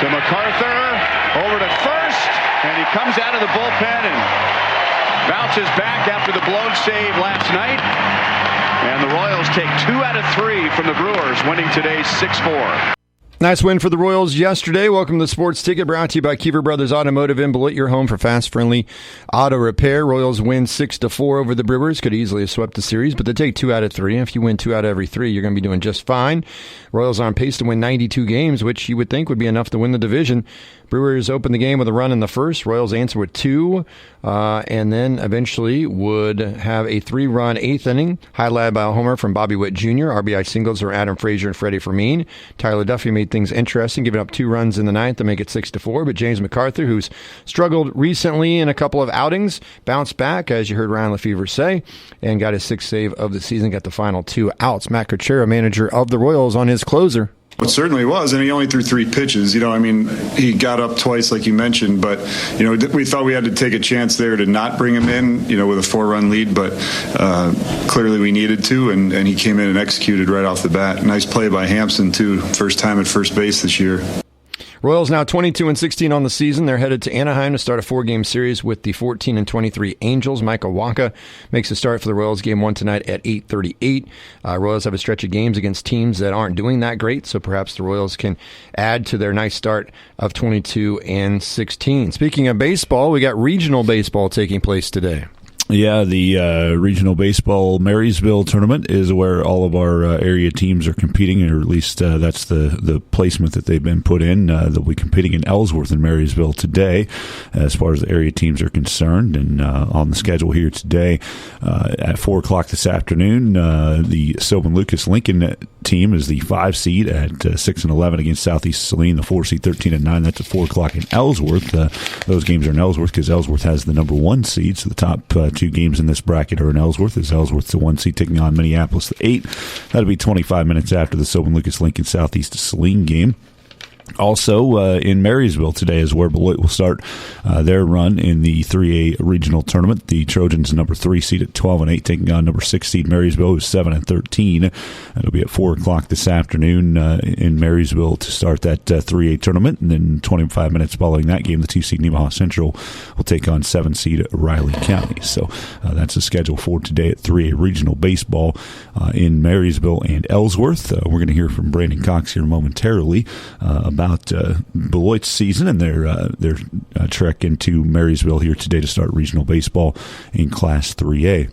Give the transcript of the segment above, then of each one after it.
to MacArthur, over to first, and he comes out of the bullpen and bounces back after the blown save last night. And the Royals take 2 out of 3 from the Brewers, winning today 6-4. Nice win for the Royals yesterday. Welcome to the Sports Ticket, brought to you by Kiefer Brothers Automotive in Beloit, your home for fast, friendly auto repair. Royals win 6-4 over the Brewers. Could easily have swept the series, but they take 2 out of 3. If you win 2 out of every 3, you're going to be doing just fine. Royals are on pace to win 92 games, which you would think would be enough to win the division. Brewers open the game with a run in the first. Royals answer with 2, and then eventually would have a 3-run 8th inning, highlighted by a homer from Bobby Witt Jr. RBI singles are Adam Frazier and Freddie Fermin. Tyler Duffy made things interesting, giving up 2 runs in the 9th to make it 6-4. But James MacArthur, who's struggled recently in a couple of outings, bounced back, as you heard Ryan Lefevre say, and got his 6th save of the season, got the final 2 outs. Matt Kuchera, manager of the Royals, on his closer. It certainly was, and he only threw 3 pitches. He got up twice, like you mentioned, but we thought we had to take a chance there to not bring him in, with a 4-run lead, but clearly we needed to, and he came in and executed right off the bat. Nice play by Hampson too, first time at first base this year. Royals now 22-16 on the season. They're headed to Anaheim to start a 4-game series with the 14-23 Angels. Micah Wacha makes a start for the Royals. Game 1 tonight at 8:38. Royals have a stretch of games against teams that aren't doing that great, so perhaps the Royals can add to their nice start of 22-16. Speaking of baseball, we got regional baseball taking place today. Yeah, the regional baseball Marysville tournament is where all of our area teams are competing, or at least that's the placement that they've been put in. They'll be competing in Ellsworth and Marysville today, as far as the area teams are concerned. And on the schedule here today, at 4 o'clock this afternoon, the Sylvan Lucas Lincoln team is the 5 seed at 6-11 against Southeast Saline, the 4 seed 13-9. That's at 4 o'clock in Ellsworth. Those games are in Ellsworth because Ellsworth has the number 1 seed, so the top 2 games in this bracket are in Ellsworth, as Ellsworth's the 1 seed taking on Minneapolis, the 8. That'll be 25 minutes after the Sylvan Lucas Lincoln Southeast Saline game. Also, in Marysville today is where Beloit will start their run in the 3A regional tournament. The Trojans, number 3 seed at 12-8, taking on number 6 seed Marysville, who's 7-13. It'll be at 4 o'clock this afternoon in Marysville to start that 3A tournament. And then 25 minutes following that game, the 2 seed Nemaha Central will take on 7 seed Riley County. So that's the schedule for today at 3A regional baseball in Marysville and Ellsworth. We're going to hear from Brandon Cox here momentarily about Beloit's season and their trek into Marysville here today to start regional baseball in Class 3A.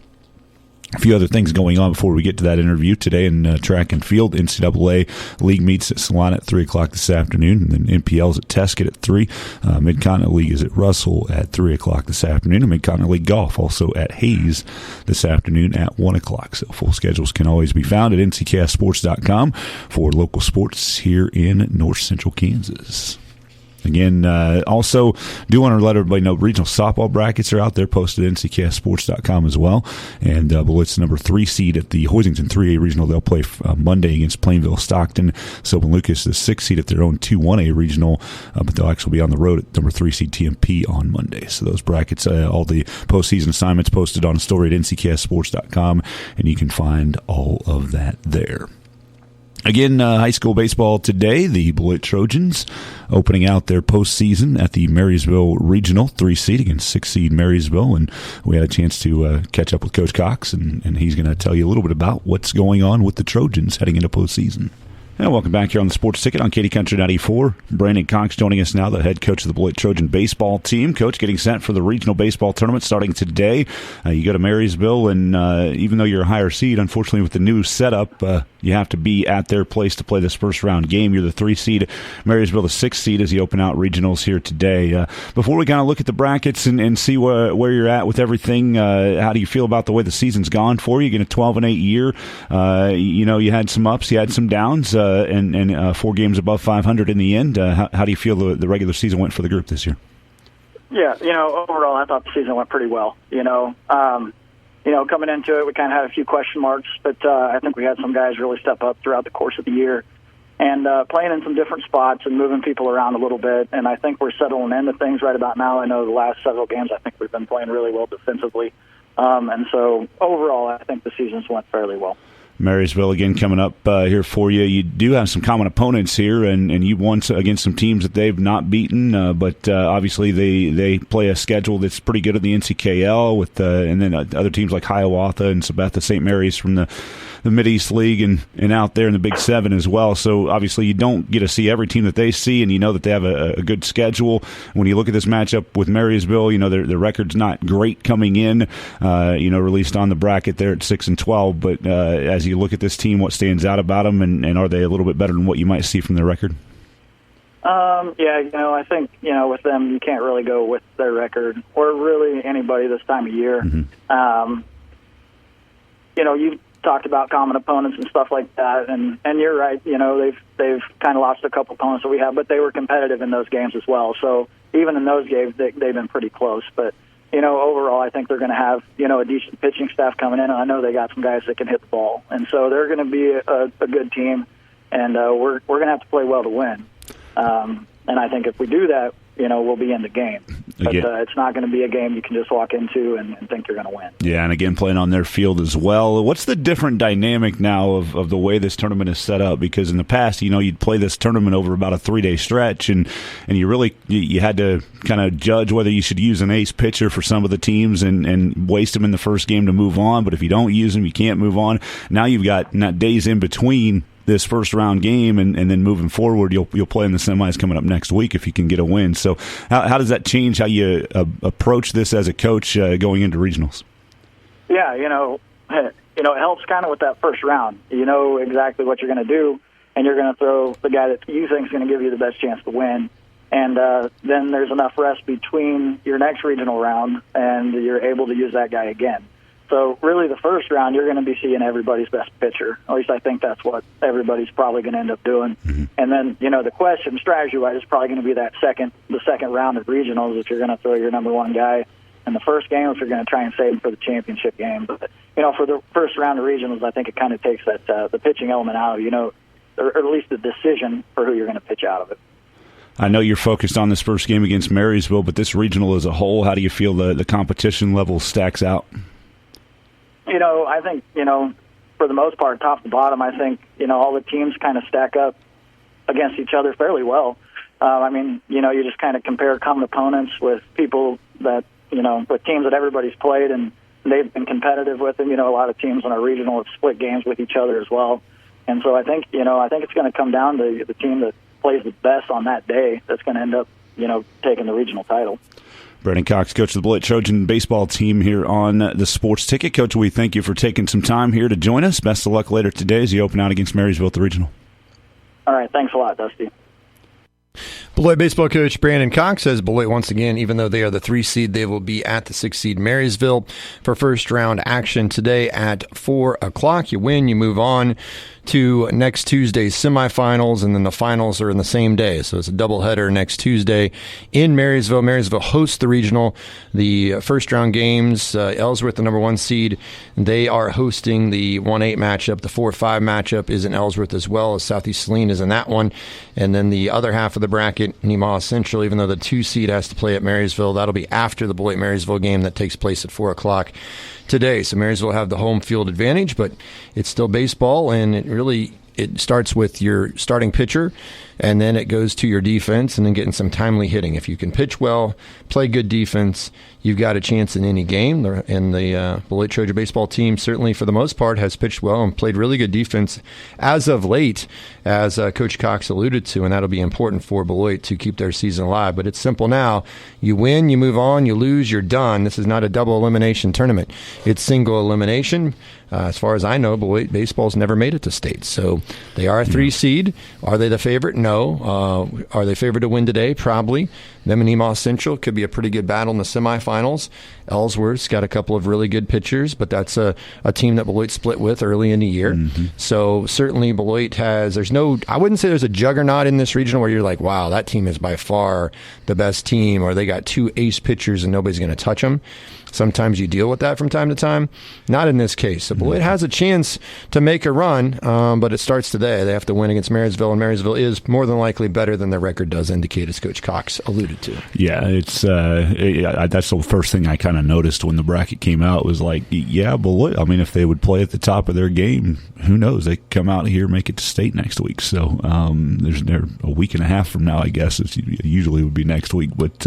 A few other things going on before we get to that interview today in track and field. NCAA League meets at Salina at 3 o'clock this afternoon, and then NPL's at Tesket at 3. Mid-Continent League is at Russell at 3 o'clock this afternoon, and Mid-Continent League Golf also at Hayes this afternoon at 1 o'clock. So full schedules can always be found at nccastsports.com for local sports here in north central Kansas. Again, also do want to let everybody know regional softball brackets are out there, posted at nccastsports.com as well. And Beloit's number 3 seed at the Hoisington 3A regional. They'll play Monday against Plainville Stockton. Sylvan Lucas, the 6th seed at their own 2-1A regional, but they'll actually be on the road at number 3 seed TMP on Monday. So those brackets, all the postseason assignments posted on a story at nccastsports.com, and you can find all of that there. Again, high school baseball today, the Beloit Trojans opening out their postseason at the Marysville Regional 3 seed against 6 seed Marysville, and we had a chance to catch up with Coach Cox, and he's going to tell you a little bit about what's going on with the Trojans heading into postseason. And welcome back here on the Sports Ticket on Katy Country 94. Brandon Cox joining us now, the head coach of the Beloit Trojan baseball team. Coach, getting set for the regional baseball tournament starting today. You go to Marysville, and even though you're a higher seed, unfortunately with the new setup, you have to be at their place to play this first round game. You're the 3 seed, Marysville the 6th seed as you open out regionals here today. Before we kind of look at the brackets and see where you're at with everything, how do you feel about the way the season's gone for you? You're getting a 12-8 year. You had some ups, you had some downs, and 4 games above 500 in the end. How do you feel the regular season went for the group this year? Yeah, overall I thought the season went pretty well. Coming into it, we kind of had a few question marks, but I think we had some guys really step up throughout the course of the year and playing in some different spots and moving people around a little bit. And I think we're settling into things right about now. I know the last several games, I think we've been playing really well defensively. And so overall, I think the season's went fairly well. Marysville again coming up here for you. You do have some common opponents here, and you won against some teams that they've not beaten, but obviously they play a schedule that's pretty good at the NCKL, with and then other teams like Hiawatha and Sabetha St. Mary's from the Mid-East League and out there in the Big Seven as well. So obviously you don't get to see every team that they see, and you know that they have a good schedule. When you look at this matchup with Marysville, you know their record's not great coming in, released on the bracket there at 6-12, but as you look at this team, what stands out about them, and are they a little bit better than what you might see from their record? I think, with them, you can't really go with their record or really anybody this time of year. Mm-hmm. You talked about common opponents and stuff like that, and you're right. They've kind of lost a couple opponents that we have, but they were competitive in those games as well. So even in those games, they've been pretty close. But overall, I think they're going to have a decent pitching staff coming in, and I know they got some guys that can hit the ball, and so they're going to be a good team, and we're going to have to play well to win. And I think if we do that, we'll be in the game. But it's not going to be a game you can just walk into and think you're going to win. Yeah, and again, playing on their field as well. What's the different dynamic now of the way this tournament is set up? Because in the past, you'd play this tournament over about a 3-day stretch, and you really you had to kind of judge whether you should use an ace pitcher for some of the teams and waste them in the first game to move on. But if you don't use them, you can't move on. Now you've got days in between this first round game, and then moving forward, you'll play in the semis coming up next week if you can get a win. So how does that change how you approach this as a coach going into regionals? Yeah, it helps kind of with that first round. You know exactly what you're going to do, and you're going to throw the guy that you think is going to give you the best chance to win. And then there's enough rest between your next regional round, and you're able to use that guy again. So really the first round, you're going to be seeing everybody's best pitcher. At least I think that's what everybody's probably going to end up doing. Mm-hmm. And then, the question strategy-wise is probably going to be the second round of regionals, if you're going to throw your number one guy in the first game, if you're going to try and save him for the championship game. But, for the first round of regionals, I think it kind of takes that the pitching element out of, or at least the decision for who you're going to pitch out of it. I know you're focused on this first game against Marysville, but this regional as a whole, how do you feel the competition level stacks out? I think, for the most part, top to bottom, I think, all the teams kind of stack up against each other fairly well. You just kind of compare common opponents with people that, with teams that everybody's played and they've been competitive with them. A lot of teams in our regional have split games with each other as well. And so I think it's going to come down to the team that plays the best on that day that's going to end up, taking the regional title. Brandon Cox, coach of the Beloit Trojan baseball team here on the Sports Ticket. Coach, we thank you for taking some time here to join us. Best of luck later today as you open out against Marysville at the regional. All right. Thanks a lot, Dusty. Beloit baseball coach Brandon Cox says Beloit, once again, even though they are the 3 seed, they will be at the 6 seed Marysville for first round action today at 4 o'clock. You win, you move on to next Tuesday's semifinals, and then the finals are in the same day. So it's a doubleheader next Tuesday in Marysville. Marysville hosts the regional. The first round games, Ellsworth, the number 1 seed, they are hosting the 1-8 matchup. The 4-5 matchup is in Ellsworth as well, as Southeast Saline is in that one. And then the other half of the bracket, Nemaha Central, even though the 2 seed has to play at Marysville, that'll be after the Beloit-Marysville game that takes place at 4 o'clock today. So Marysville will have the home field advantage, but it's still baseball, and it starts with your starting pitcher, and then it goes to your defense, and then getting some timely hitting. If you can pitch well, play good defense, you've got a chance in any game. And the Beloit Trojan baseball team, certainly for the most part, has pitched well and played really good defense as of late, as Coach Cox alluded to, and that'll be important for Beloit to keep their season alive. But it's simple now. You win, you move on, you lose, you're done. This is not a double elimination tournament. It's single elimination. As far as I know, Beloit baseball's never made it to state. So they are a 3 seed. Are they the favorite? No. Are they favored to win today? Probably. Them and Nemaha Central could be a pretty good battle in the semifinals. Ellsworth's got a couple of really good pitchers, but that's a team that Beloit split with early in the year. Mm-hmm. So certainly Beloit I wouldn't say there's a juggernaut in this region where you're like, wow, that team is by far the best team, or they got 2 ace pitchers and nobody's going to touch them. Sometimes you deal with that from time to time. Not in this case. So Beloit has a chance to make a run, but it starts today. They have to win against Marysville, and Marysville is more than likely better than their record does indicate, as Coach Cox alluded to. Yeah, it's that's the first thing I kind of noticed when the bracket came out was like, yeah, Beloit. I mean, if they would play at the top of their game, who knows? They could come out here, make it to state next week. So there's a week and a half from now, I guess. It usually would be next week, but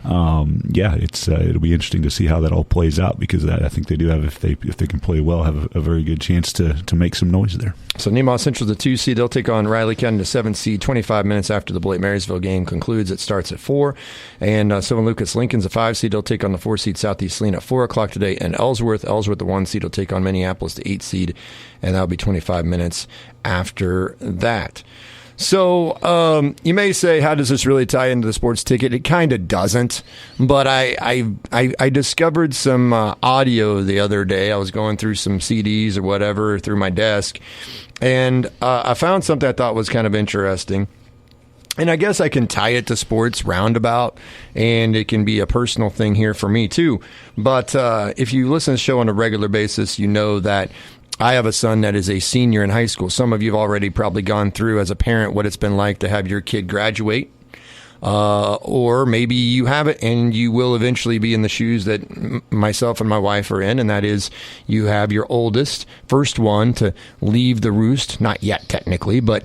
yeah, it'll be interesting to see how that all plays out, because I think they do have, if they can play well, have a very good chance to make some noise there. So Nemaw Central's the 2 seed. They'll take on Riley County, the 7 seed, 25 minutes after the Beloit-Marysville game concludes. It starts at 4. And Sylvan Lucas Lincoln's a 5 seed. They'll take on the 4 seed Southeast Saline at 4 o'clock today. And Ellsworth, the 1 seed, will take on Minneapolis, the 8 seed. And that'll be 25 minutes after that. So you may say, how does this really tie into the sports ticket? It kind of doesn't, but I discovered some audio the other day. I was going through some CDs or whatever through my desk, and I found something I thought was kind of interesting. And I guess I can tie it to sports roundabout, and it can be a personal thing here for me too. But if you listen to the show on a regular basis, you know that I have a son that is a senior in high school. Some of you have already probably gone through as a parent what it's been like to have your kid graduate. Or maybe you haven't, and you will eventually be in the shoes that myself and my wife are in, and that is you have your oldest, first one to leave the roost. Not yet, technically, but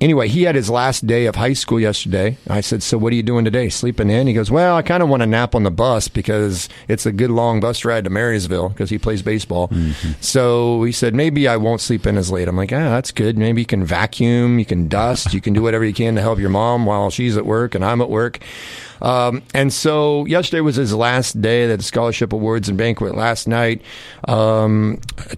anyway, he had his last day of high school yesterday. I said, so what are you doing today? Sleeping in? He goes, well, I kind of want to nap on the bus because it's a good long bus ride to Marysville because he plays baseball. Mm-hmm. So he said, maybe I won't sleep in as late. I'm like, that's good. Maybe you can vacuum, you can dust, you can do whatever you can to help your mom while she's at work and I'm at work. And so yesterday was his last day at the scholarship awards and banquet last night.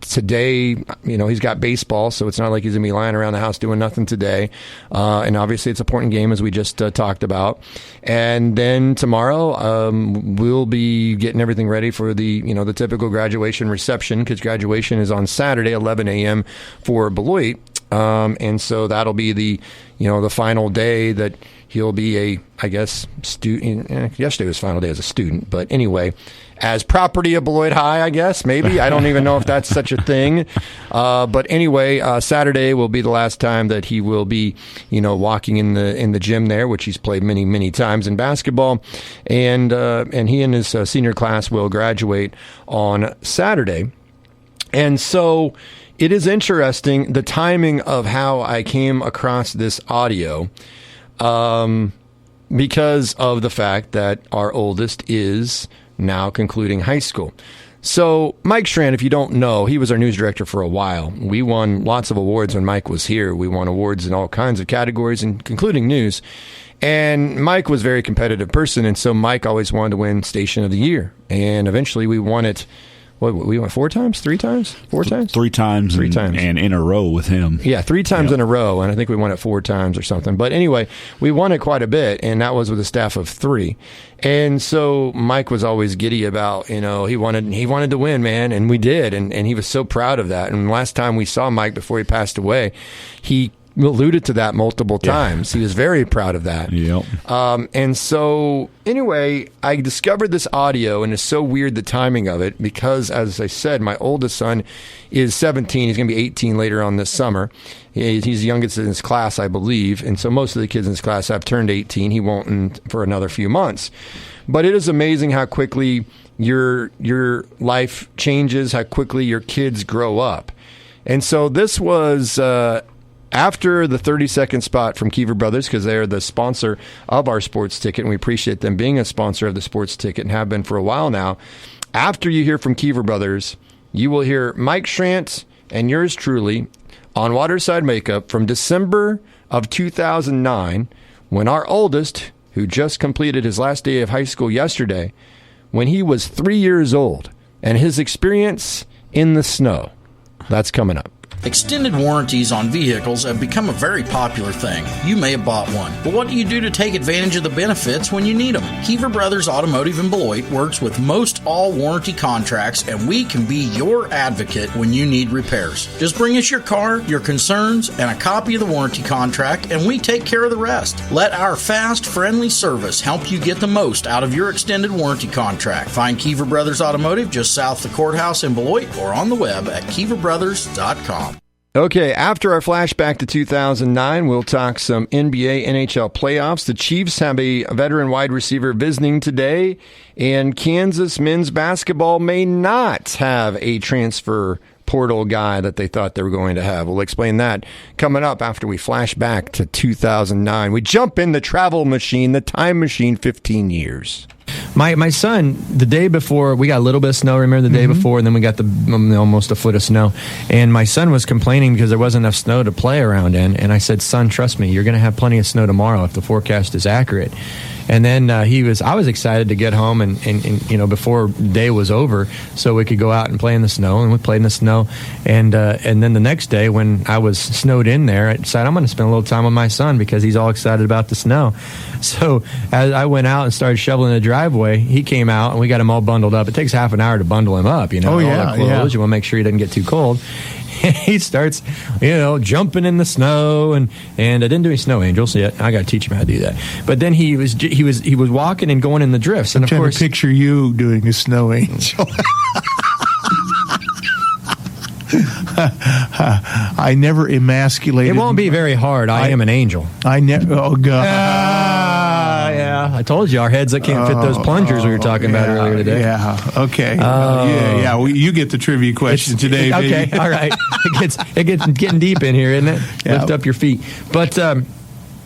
Today, he's got baseball, so it's not like he's going to be lying around the house doing nothing today. And obviously it's an important game, as we just talked about. And then tomorrow, we'll be getting everything ready for the typical graduation reception, because graduation is on Saturday, 11 a.m. for Beloit. And so that'll be the final day that he'll be student. Yesterday was final day as a student, but anyway, as property of Beloit High, I guess, maybe. I don't even know if that's such a thing. But anyway, Saturday will be the last time that he will be, walking in the gym there, which he's played many, many times in basketball. And he and his senior class will graduate on Saturday. And so it is interesting, the timing of how I came across this audio, because of the fact that our oldest is now concluding high school. So Mike Strand, if you don't know, he was our news director for a while. We won lots of awards when Mike was here. We won awards in all kinds of categories, including news. And Mike was a very competitive person, and so Mike always wanted to win Station of the Year. And eventually we won it. We went 4 times? 3 times? 4 times? 3 times. 3 times. And in a row with him. Yeah, 3 times in a row, and I think we won it 4 times or something. But anyway, we won it quite a bit, and that was with a staff of 3. And so Mike was always giddy about, he wanted to win, man, and we did, and he was so proud of that. And last time we saw Mike before he passed away, he alluded to that multiple times. He was very proud of that. Yep. And so anyway, I discovered this audio, and it's so weird, the timing of it, because as I said, my oldest son is 17. He's going to be 18 later on this summer. He's the youngest in his class, I believe. And so most of the kids in his class have turned 18. He won't for another few months. But it is amazing how quickly your life changes, how quickly your kids grow up. And so this was after the 30-second spot from Kiever Brothers, because they are the sponsor of our sports ticket, and we appreciate them being a sponsor of the sports ticket and have been for a while now. After you hear from Kiever Brothers, you will hear Mike Schrant and yours truly on Waterside Makeup from December of 2009, when our oldest, who just completed his last day of high school yesterday, when he was 3 years old, and his experience in the snow. That's coming up. Extended warranties on vehicles have become a very popular thing. You may have bought one, but what do you do to take advantage of the benefits when you need them? Keefer Brothers Automotive in Beloit works with most all warranty contracts, and we can be your advocate when you need repairs. Just bring us your car, your concerns, and a copy of the warranty contract, and we take care of the rest. Let our fast, friendly service help you get the most out of your extended warranty contract. Find Keefer Brothers Automotive just south of the courthouse in Beloit or on the web at keeferbrothers.com. Okay, after our flashback to 2009, we'll talk some NBA, NHL playoffs. The Chiefs have a veteran wide receiver visiting today, and Kansas men's basketball may not have a transfer portal guy that they thought they were going to have. We'll explain that coming up after we flash back to 2009. We jump in the travel machine, the time machine, 15 years. My son, the day before, we got a little bit of snow, remember the day before, and then we got almost a foot of snow. And my son was complaining because there wasn't enough snow to play around in. And I said, son, trust me, you're going to have plenty of snow tomorrow if the forecast is accurate. And then I was excited to get home and before the day was over so we could go out and play in the snow, and we played in the snow. And then the next day when I was snowed in there, I decided I'm going to spend a little time with my son because he's all excited about the snow. So as I went out and started shoveling the driveway, he came out and we got him all bundled up. It takes half an hour to bundle him up, all the clothes. You want to make sure he doesn't get too cold. He starts, jumping in the snow, and I didn't do any snow angels yet. I got to teach him how to do that. But then he was walking and going in the drifts, and of course, to picture you doing a snow angel. I never emasculated. It won't be very hard. I am an angel. I never. Oh God. Yeah, I told you our heads that can't fit those plungers we were talking about earlier today. Yeah. Okay. You get the trivia question today. Okay. Baby. All right. It gets getting deep in here, isn't it? Yeah. Lift up your feet. But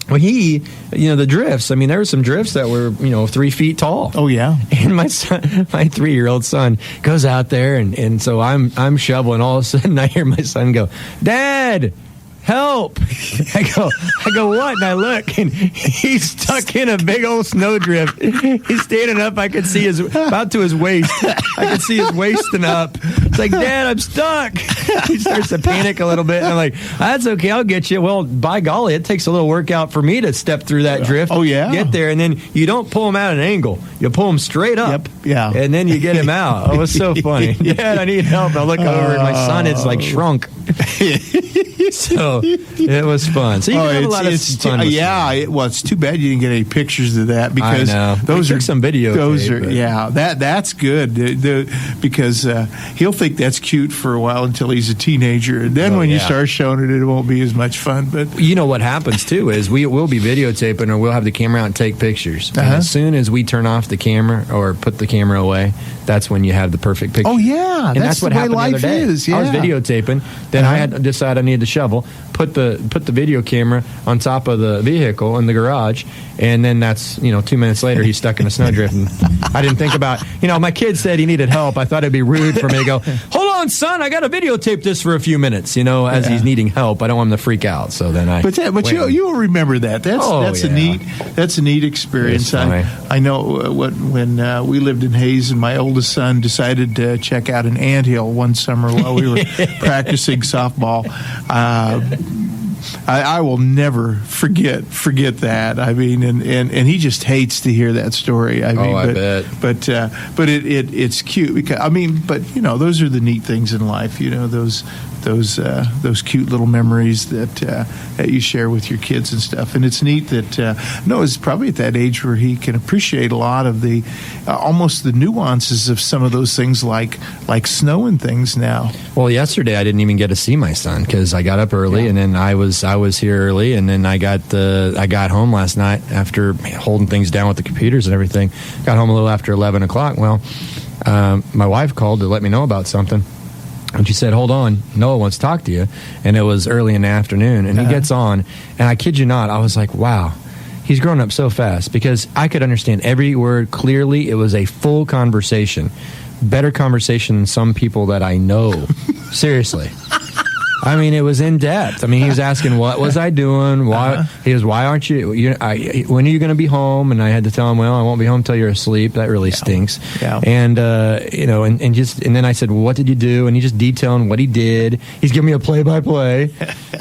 when the drifts, there were some drifts that were 3 feet tall. Oh yeah. And my son, my 3-year-old son, goes out there, and so I'm shoveling. All of a sudden, I hear my son go, "Dad, help!" I go, what? And I look, and he's stuck in a big old snowdrift. He's standing up. I could see about to his waist. I could see his waist and up. It's like, Dad, I'm stuck. He starts to panic a little bit. And I'm like, that's okay, I'll get you. Well, by golly, it takes a little workout for me to step through that drift. Oh, yeah? Get there, and then you don't pull him at an angle. You pull him straight up. Yep, yeah. And then you get him out. Oh, it was so funny. Dad, I need help. I look over, and my son is like shrunk. So it was fun. So you have a lot of fun. It's too bad you didn't get any pictures of that because those are some video. That's good because he'll think that's cute for a while until he's a teenager, and then when you start showing it won't be as much fun. But you know what happens too is we'll be videotaping or we'll have the camera out and take pictures. And as soon as we turn off the camera or put the camera away, that's when you have the perfect picture. Oh yeah, and that's what happened the other day. I was videotaping. Then I had to decide I needed to shovel. Put the video camera on top of the vehicle in the garage, and then that's 2 minutes later he's stuck in a snowdrift. And I didn't think about my kid said he needed help. I thought it'd be rude for me to go, hold on, son, I got to videotape this for a few minutes. As he's needing help. I don't want him to freak out. So then But you'll remember that. That's a neat experience. I know when we lived in Hayes, and my oldest son decided to check out an anthill one summer while we were practicing softball. I will never forget that. And he just hates to hear that story. I bet. But it's cute because those are the neat things in life. Those cute little memories that you share with your kids and stuff. And it's neat that Noah's probably at that age where he can appreciate a lot of the almost the nuances of some of those things like snow and things now. Well, yesterday I didn't even get to see my son because I got up early and then I was here early, and then I got home last night after holding things down with the computers and everything. Got home a little after 11 o'clock. Well, my wife called to let me know about something. And she said, hold on, Noah wants to talk to you. And it was early in the afternoon. And he gets on, and I kid you not, I was like, wow, he's grown up so fast. Because I could understand every word clearly. It was a full conversation. Better conversation than some people that I know. Seriously. I mean, it was in depth. I mean, he was asking, what was I doing? Why? He was, why aren't you when are you going to be home? And I had to tell him, well, I won't be home until you're asleep. That really stinks. Yeah. And, and then I said, well, what did you do? And he just detailing what he did. He's giving me a play-by-play.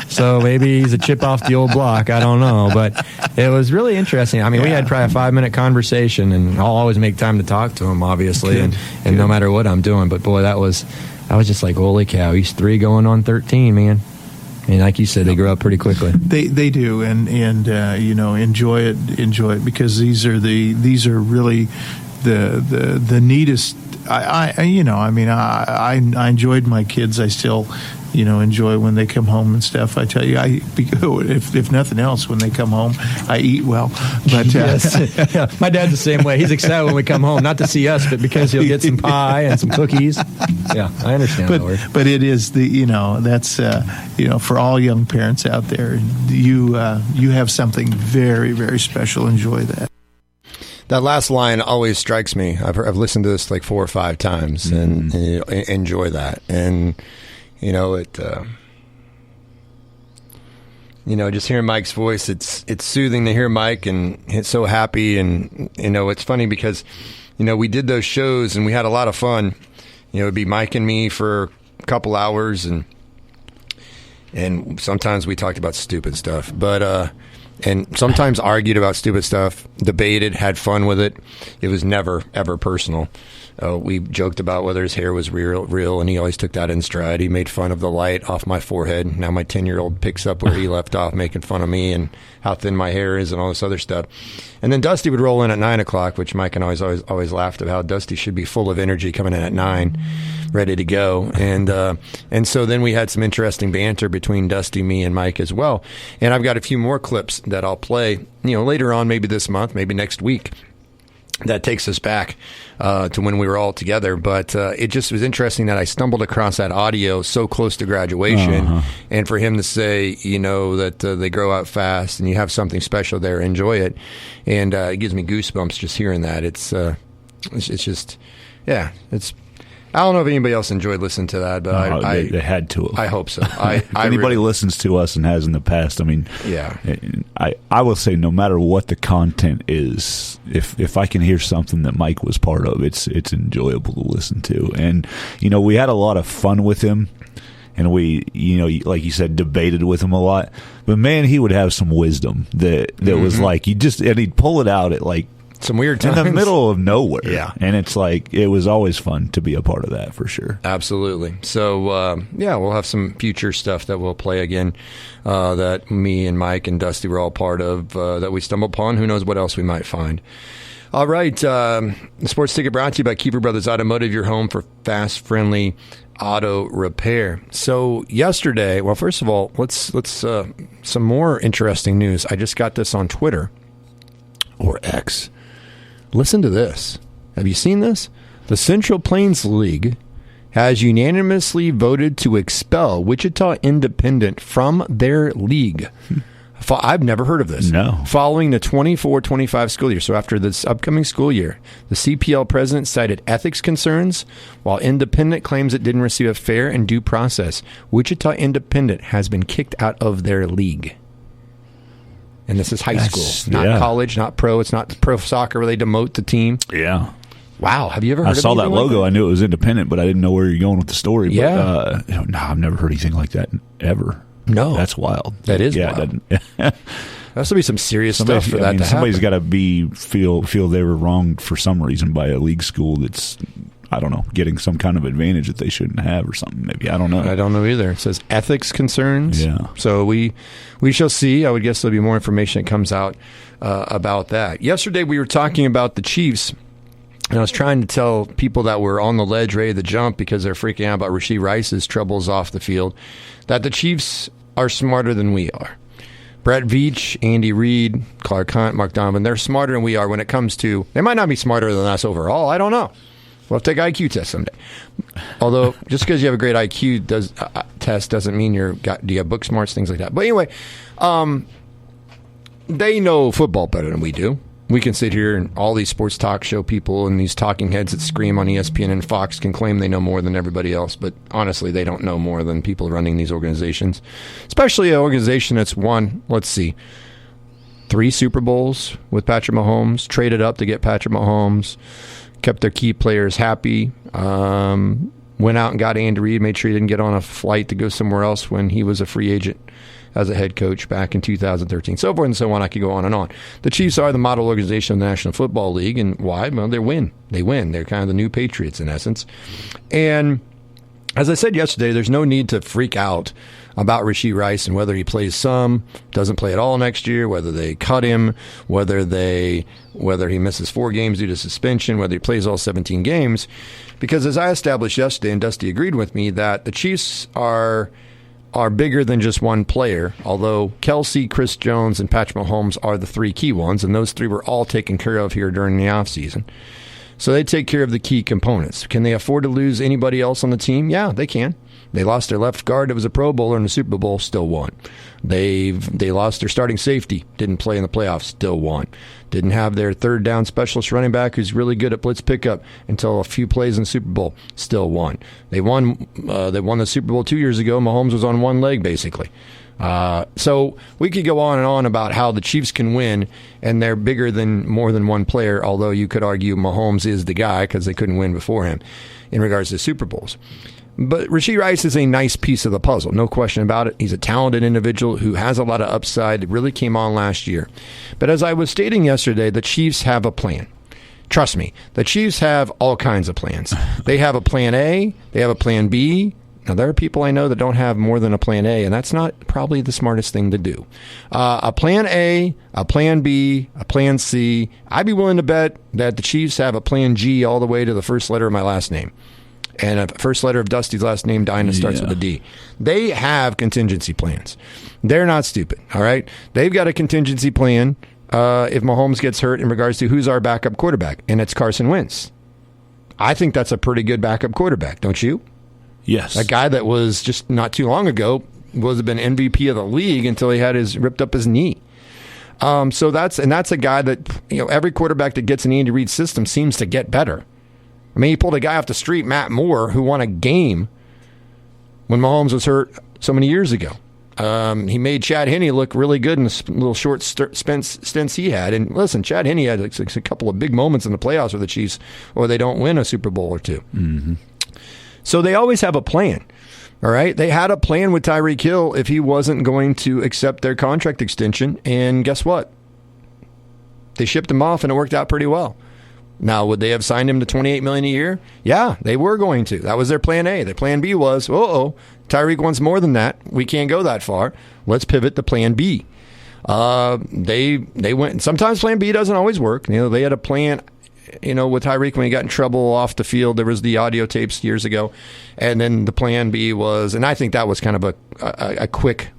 So maybe he's a chip off the old block. I don't know. But it was really interesting. I mean, we had probably a 5-minute conversation, and I'll always make time to talk to him, obviously, and no matter what I'm doing. But, boy, I was just like, holy cow, he's 3 going on 13, man. And like you said, they grow up pretty quickly. They do, and enjoy it because these are really the neatest. I enjoyed my kids. I still enjoy when they come home and stuff. I tell you, if nothing else, when they come home, I eat well. But yes. Yeah. My dad's the same way. He's excited when we come home, not to see us, but because he'll get some pie and some cookies. Yeah, I understand. But it is that's for all young parents out there, you have something very, very special. Enjoy that. That last line always strikes me. I've listened to this like 4 or 5 times, and enjoy that. And just hearing Mike's voice, it's soothing to hear Mike, and it's so happy. And it's funny because we did those shows and we had a lot of fun. It'd be Mike and me for a couple hours, and sometimes we talked about stupid stuff, but and sometimes argued about stupid stuff, debated, had fun with it. It was never ever personal. We joked about whether his hair was real, and he always took that in stride. He made fun of the light off my forehead. Now my 10-year-old picks up where he left off, making fun of me and how thin my hair is and all this other stuff. And then Dusty would roll in at 9 o'clock, which Mike and I always laughed about. How Dusty should be full of energy coming in at 9, ready to go. And so then we had some interesting banter between Dusty, me, and Mike as well. And I've got a few more clips that I'll play, later on, maybe this month, maybe next week. That takes us back to when we were all together. But it just was interesting that I stumbled across that audio so close to graduation. And for him to say, that they grow out fast and you have something special there, enjoy it. And it gives me goosebumps just hearing that. It's just, it's. I don't know if anybody else enjoyed listening to that, but they had to. I hope so. If anybody listens to us and has in the past, I mean, I will say no matter what the content is, if I can hear something that Mike was part of, it's enjoyable to listen to. And we had a lot of fun with him, and we like you said, debated with him a lot. But man, he would have some wisdom that was like and he'd pull it out at like some weird times in the middle of nowhere. Yeah. And it's like, it was always fun to be a part of that for sure. Absolutely. So, we'll have some future stuff that we'll play again that me and Mike and Dusty were all part of that we stumbled upon. Who knows what else we might find. All right. The Sports Ticket brought to you by Kiefer Brothers Automotive, your home for fast, friendly auto repair. So yesterday, well, first of all, let's some more interesting news. I just got this on Twitter or X. Listen to this. Have you seen this? The Central Plains League has unanimously voted to expel Wichita Independent from their league. I've never heard of this. No. Following the 24-25 school year, so after this upcoming school year, the CPL president cited ethics concerns, while Independent claims it didn't receive a fair and due process. Wichita Independent has been kicked out of their league. And this is high school, not college, not pro. It's not pro soccer where they demote the team. Yeah. Wow. Have you ever heard of saw that logo. Like that? I knew it was Independent, but I didn't know where you're going with the story. Yeah. But, no, I've never heard anything like that ever. No. That's wild. That is wild. That's to be some serious stuff for that to happen. Somebody's got to feel they were wronged for some reason by a league school that's, I don't know, getting some kind of advantage that they shouldn't have or something. Maybe. I don't know. I don't know either. It says ethics concerns. Yeah. So we shall see. I would guess there'll be more information that comes out about that. Yesterday we were talking about the Chiefs, and I was trying to tell people that were on the ledge ready to jump because they're freaking out about Rashee Rice's troubles off the field, that the Chiefs are smarter than we are. Brett Veach, Andy Reid, Clark Hunt, Mark Donovan, they're smarter than we are when it comes to, they might not be smarter than us overall. I don't know. We'll have to take an IQ test someday. Although, just because you have a great IQ test doesn't mean do you have book smarts, things like that. But anyway, they know football better than we do. we can sit here and all these sports talk show people and these talking heads that scream on ESPN and Fox can claim they know more than everybody else, but honestly, they don't know more than people running these organizations, especially an organization that's won, let's see, 3 Super Bowls with Patrick Mahomes, traded up to get Patrick Mahomes, kept their key players happy, went out and got Andy Reid, made sure he didn't get on a flight to go somewhere else when he was a free agent as a head coach back in 2013, so forth and so on. I could go on and on. The Chiefs are the model organization of the National Football League, and why? Well, they win. They win. They're kind of the new Patriots in essence. And as I said yesterday, there's no need to freak out about Rashee Rice and whether he plays some, doesn't play at all next year, whether they cut him, whether he misses 4 games due to suspension, whether he plays all 17 games. Because as I established yesterday, and Dusty agreed with me, that the Chiefs are bigger than just one player, although Kelsey, Chris Jones, and Patrick Mahomes are the 3 key ones, and those 3 were all taken care of here during the offseason. So they take care of the key components. Can they afford to lose anybody else on the team? Yeah, they can. They lost their left guard that was a Pro Bowler in the Super Bowl, still won. They lost their starting safety, didn't play in the playoffs, still won. Didn't have their third down specialist running back who's really good at blitz pickup until a few plays in the Super Bowl, still won. They won the Super Bowl 2 years ago. Mahomes was on one leg, basically. So we could go on and on about how the Chiefs can win, and they're bigger than more than one player, although you could argue Mahomes is the guy because they couldn't win before him in regards to Super Bowls. But Rashee Rice is a nice piece of the puzzle, no question about it. He's a talented individual who has a lot of upside. It really came on last year. But as I was stating yesterday, the Chiefs have a plan. Trust me, the Chiefs have all kinds of plans. They have a plan A, they have a plan B. Now, there are people I know that don't have more than a plan A, and that's not probably the smartest thing to do. A plan A, a plan B, a plan C. I'd be willing to bet that the Chiefs have a plan G all the way to the first letter of my last name. And a first letter of Dusty's last name, Dinah, starts with a D. They have contingency plans. They're not stupid, all right? They've got a contingency plan if Mahomes gets hurt in regards to who's our backup quarterback, and it's Carson Wentz. I think that's a pretty good backup quarterback, don't you? Yes. A guy that was just not too long ago was have been MVP of the league until he had ripped up his knee. So that's a guy that, every quarterback that gets in Andy Reid's system seems to get better. I mean, he pulled a guy off the street, Matt Moore, who won a game when Mahomes was hurt so many years ago. He made Chad Henne look really good in the little short stints he had. And listen, Chad Henne had a couple of big moments in the playoffs with the Chiefs, or they don't win a Super Bowl or two. Mm-hmm. So they always have a plan. All right. They had a plan with Tyreek Hill if he wasn't going to accept their contract extension. And guess what? They shipped him off and it worked out pretty well. Now, would they have signed him to $28 million a year? Yeah, they were going to. That was their plan A. Their plan B was, Tyreek wants more than that. We can't go that far. Let's pivot to plan B. They went. Sometimes plan B doesn't always work. They had a plan. With Tyreek when he got in trouble off the field, there was the audio tapes years ago, and then the plan B was, and I think that was kind of a quick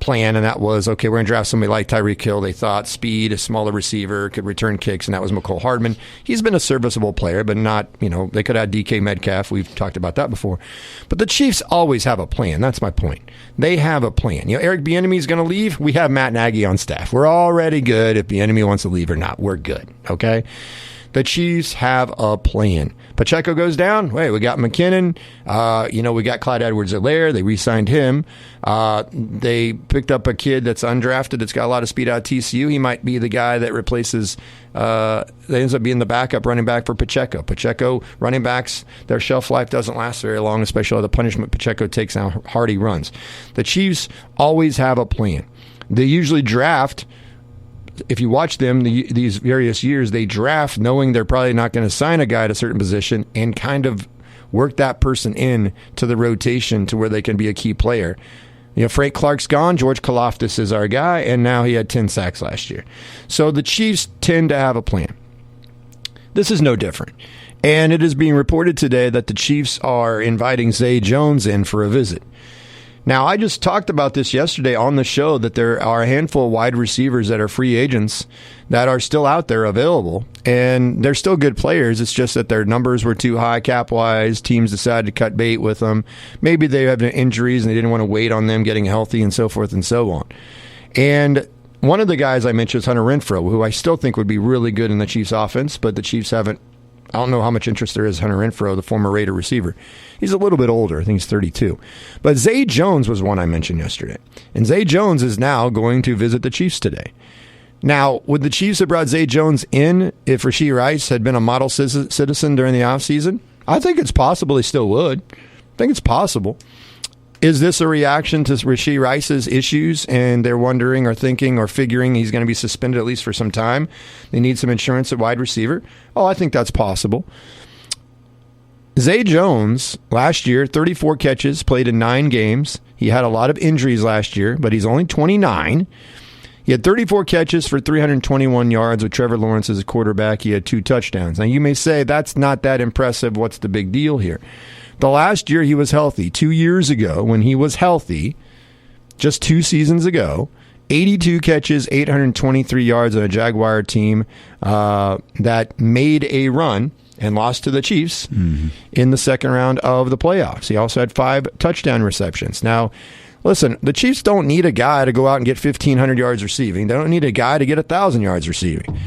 plan, and that was, okay, we're going to draft somebody like Tyreek Hill. They thought speed, a smaller receiver, could return kicks, and that was McCole Hardman. He's been a serviceable player, but not, they could have DK Metcalf. We've talked about that before. But the Chiefs always have a plan. That's my point. They have a plan. Eric Bieniemy is going to leave. We have Matt Nagy on staff. We're already good. If Bieniemy wants to leave or not, we're good, okay? The Chiefs have a plan. Pacheco goes down. Wait, we got McKinnon. We got Clyde Edwards-Helaire. They re-signed him. They picked up a kid that's undrafted that's got a lot of speed out of TCU. He might be the guy that replaces, that ends up being the backup running back for Pacheco. Pacheco running backs, their shelf life doesn't last very long, especially the punishment Pacheco takes and how hard he runs. The Chiefs always have a plan. They usually draft. If you watch them these various years, they draft knowing they're probably not going to sign a guy at a certain position and kind of work that person in to the rotation to where they can be a key player. Frank Clark's gone. George Karlaftis is our guy, and now he had 10 sacks last year. So the Chiefs tend to have a plan. This is no different. And it is being reported today that the Chiefs are inviting Zay Jones in for a visit. Now, I just talked about this yesterday on the show that there are a handful of wide receivers that are free agents that are still out there available, and they're still good players. It's just that their numbers were too high cap-wise. Teams decided to cut bait with them. Maybe they have injuries and they didn't want to wait on them getting healthy and so forth and so on. And one of the guys I mentioned is Hunter Renfroe, who I still think would be really good in the Chiefs offense, but the Chiefs haven't. I don't know how much interest there is in Hunter Renfroe, the former Raider receiver. He's a little bit older. I think he's 32. But Zay Jones was one I mentioned yesterday. And Zay Jones is now going to visit the Chiefs today. Now, would the Chiefs have brought Zay Jones in if Rashee Rice had been a model citizen during the offseason? I think it's possible they still would. I think it's possible. Is this a reaction to Rashee Rice's issues and they're wondering or thinking or figuring he's going to be suspended at least for some time? They need some insurance at wide receiver? Oh, I think that's possible. Zay Jones, last year, 34 catches, played in 9 games. He had a lot of injuries last year, but he's only 29. He had 34 catches for 321 yards with Trevor Lawrence as a quarterback. He had 2 touchdowns. Now, you may say, that's not that impressive. What's the big deal here? The last year he was healthy, 2 years ago, when he was healthy, just 2 seasons ago, 82 catches, 823 yards on a Jaguar team that made a run and lost to the Chiefs in the second round of the playoffs. He also had 5 touchdown receptions. Now, listen, the Chiefs don't need a guy to go out and get 1,500 yards receiving. They don't need a guy to get 1,000 yards receiving.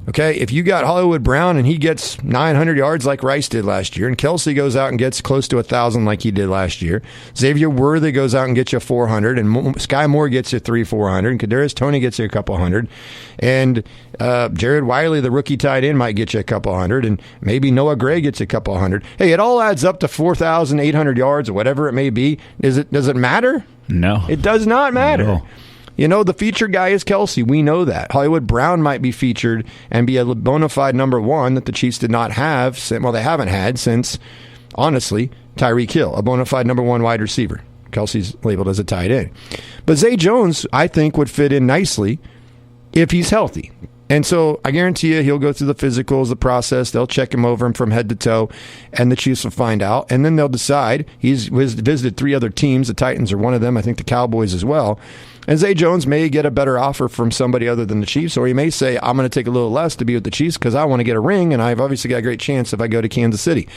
Okay, if you got Hollywood Brown and he gets 900 yards like Rice did last year, and Kelsey goes out and gets close to 1,000 like he did last year, Xavier Worthy goes out and gets you 400, and Sky Moore gets you 300-400, and Kadarius Toney gets you a couple hundred, and Jared Wiley, the rookie tight end, might get you a couple hundred, and maybe Noah Gray gets you a couple hundred. Hey, it all adds up to 4,800 yards or whatever it may be. Does it matter? No. It does not matter. No. You know, the featured guy is Kelsey. We know that. Hollywood Brown might be featured and be a bona fide number 1 that the Chiefs did not have. Well, they haven't had since, honestly, Tyreek Hill, a bona fide number 1 wide receiver. Kelsey's labeled as a tight end. But Zay Jones, I think, would fit in nicely if he's healthy. And so I guarantee you he'll go through the physicals, the process. They'll check him over from head to toe, and the Chiefs will find out. And then they'll decide. He's visited 3 other teams. The Titans are one of them. I think the Cowboys as well. And Zay Jones may get a better offer from somebody other than the Chiefs, or he may say, I'm going to take a little less to be with the Chiefs because I want to get a ring, and I've obviously got a great chance if I go to Kansas City.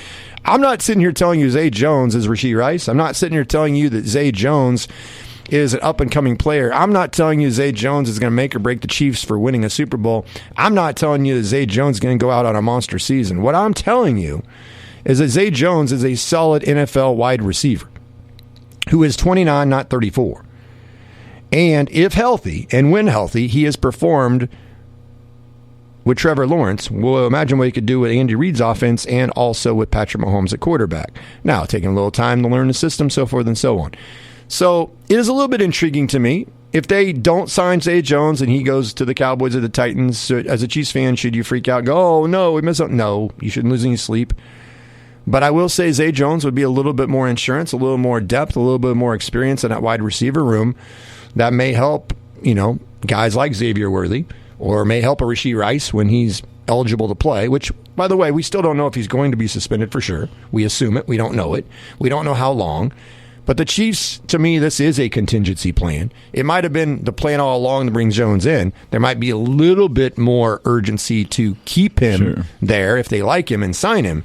I'm not sitting here telling you Zay Jones is Rashee Rice. I'm not sitting here telling you that Zay Jones is an up-and-coming player. I'm not telling you Zay Jones is going to make or break the Chiefs for winning a Super Bowl. I'm not telling you that Zay Jones is going to go out on a monster season. What I'm telling you is that Zay Jones is a solid NFL wide receiver who is 29, not 34. And if healthy, and when healthy, he has performed with Trevor Lawrence. Well, imagine what he could do with Andy Reid's offense and also with Patrick Mahomes at quarterback. Now, taking a little time to learn the system, so forth and so on. So it is a little bit intriguing to me. If they don't sign Zay Jones and he goes to the Cowboys or the Titans, as a Chiefs fan, should you freak out and go, oh, no, we missed out? No, you shouldn't lose any sleep. But I will say Zay Jones would be a little bit more insurance, a little more depth, a little bit more experience in that wide receiver room. That may help, guys like Xavier Worthy, or may help a Rashee Rice when he's eligible to play, which, by the way, we still don't know if he's going to be suspended for sure. We assume it. We don't know it. We don't know how long. But the Chiefs, to me, this is a contingency plan. It might have been the plan all along to bring Jones in. There might be a little bit more urgency to keep him there if they like him and sign him.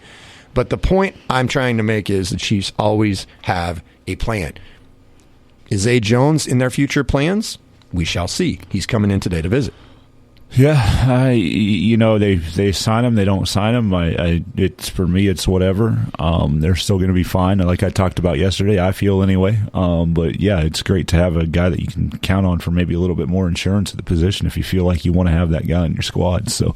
But the point I'm trying to make is the Chiefs always have a plan. Is Zay Jones in their future plans? We shall see. He's coming in today to visit. Yeah, they sign him, they don't sign him. It's for me, it's whatever. They're still going to be fine, like I talked about yesterday. I feel anyway. But yeah, it's great to have a guy that you can count on for maybe a little bit more insurance at the position if you feel like you want to have that guy in your squad. So,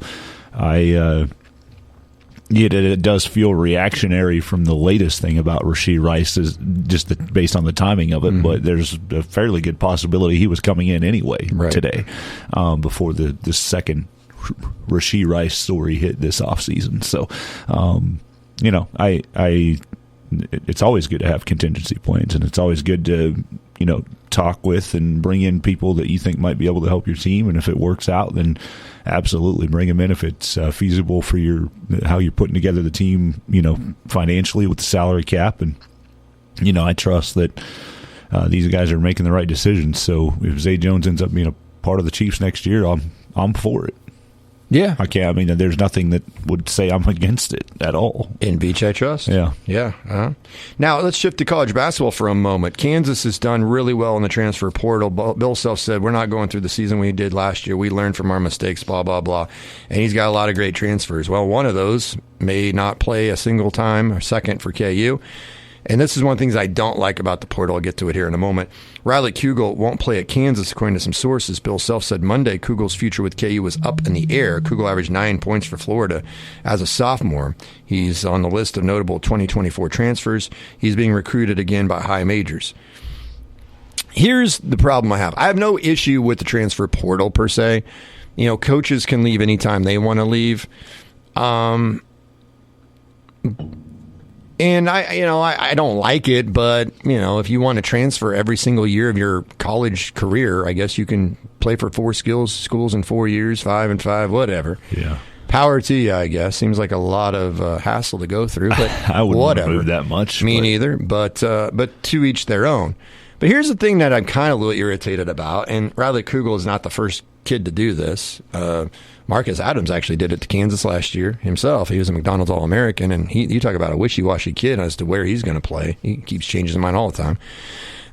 it does feel reactionary from the latest thing about Rashee Rice, is just based on the timing of it. But there's a fairly good possibility he was coming in anyway today, before the second Rashee Rice story hit this offseason. So, it's always good to have contingency plans, and it's always good to talk with and bring in people that you think might be able to help your team. And if it works out, then absolutely bring them in if it's feasible for how you're putting together the team, financially with the salary cap. And, I trust that these guys are making the right decisions. So if Zay Jones ends up being a part of the Chiefs next year, I'm for it. Yeah. I can't. I mean, there's nothing that would say I'm against it at all. In Beach, I trust. Yeah. Yeah. Now, let's shift to college basketball for a moment. Kansas has done really well in the transfer portal. Bill Self said, we're not going through the season we did last year. We learned from our mistakes, blah, blah, blah. And he's got a lot of great transfers. Well, one of those may not play a single time or second for KU. And this is one of the things I don't like about the portal. I'll get to it here in a moment. Riley Kugel won't play at Kansas, according to some sources. Bill Self said Monday Kugel's future with KU was up in the air. Kugel averaged 9 points for Florida as a sophomore. He's on the list of notable 2024 transfers. He's being recruited again by high majors. Here's the problem I have. I have no issue with the transfer portal per se. You know, coaches can leave anytime they want to leave. And I don't like it, but if you want to transfer every single year of your college career, I guess you can play for 4 schools in 4 years, 5 and 5, whatever. Yeah. Power to you, I guess. Seems like a lot of hassle to go through, but I wouldn't move that much. Me neither, but to each their own. But here's the thing that I'm kind of a little irritated about, and Riley Kugel is not the first kid to do this. Marcus Adams actually did it to Kansas last year himself. He was a McDonald's All-American, and you talk about a wishy-washy kid as to where he's going to play. He keeps changing his mind all the time.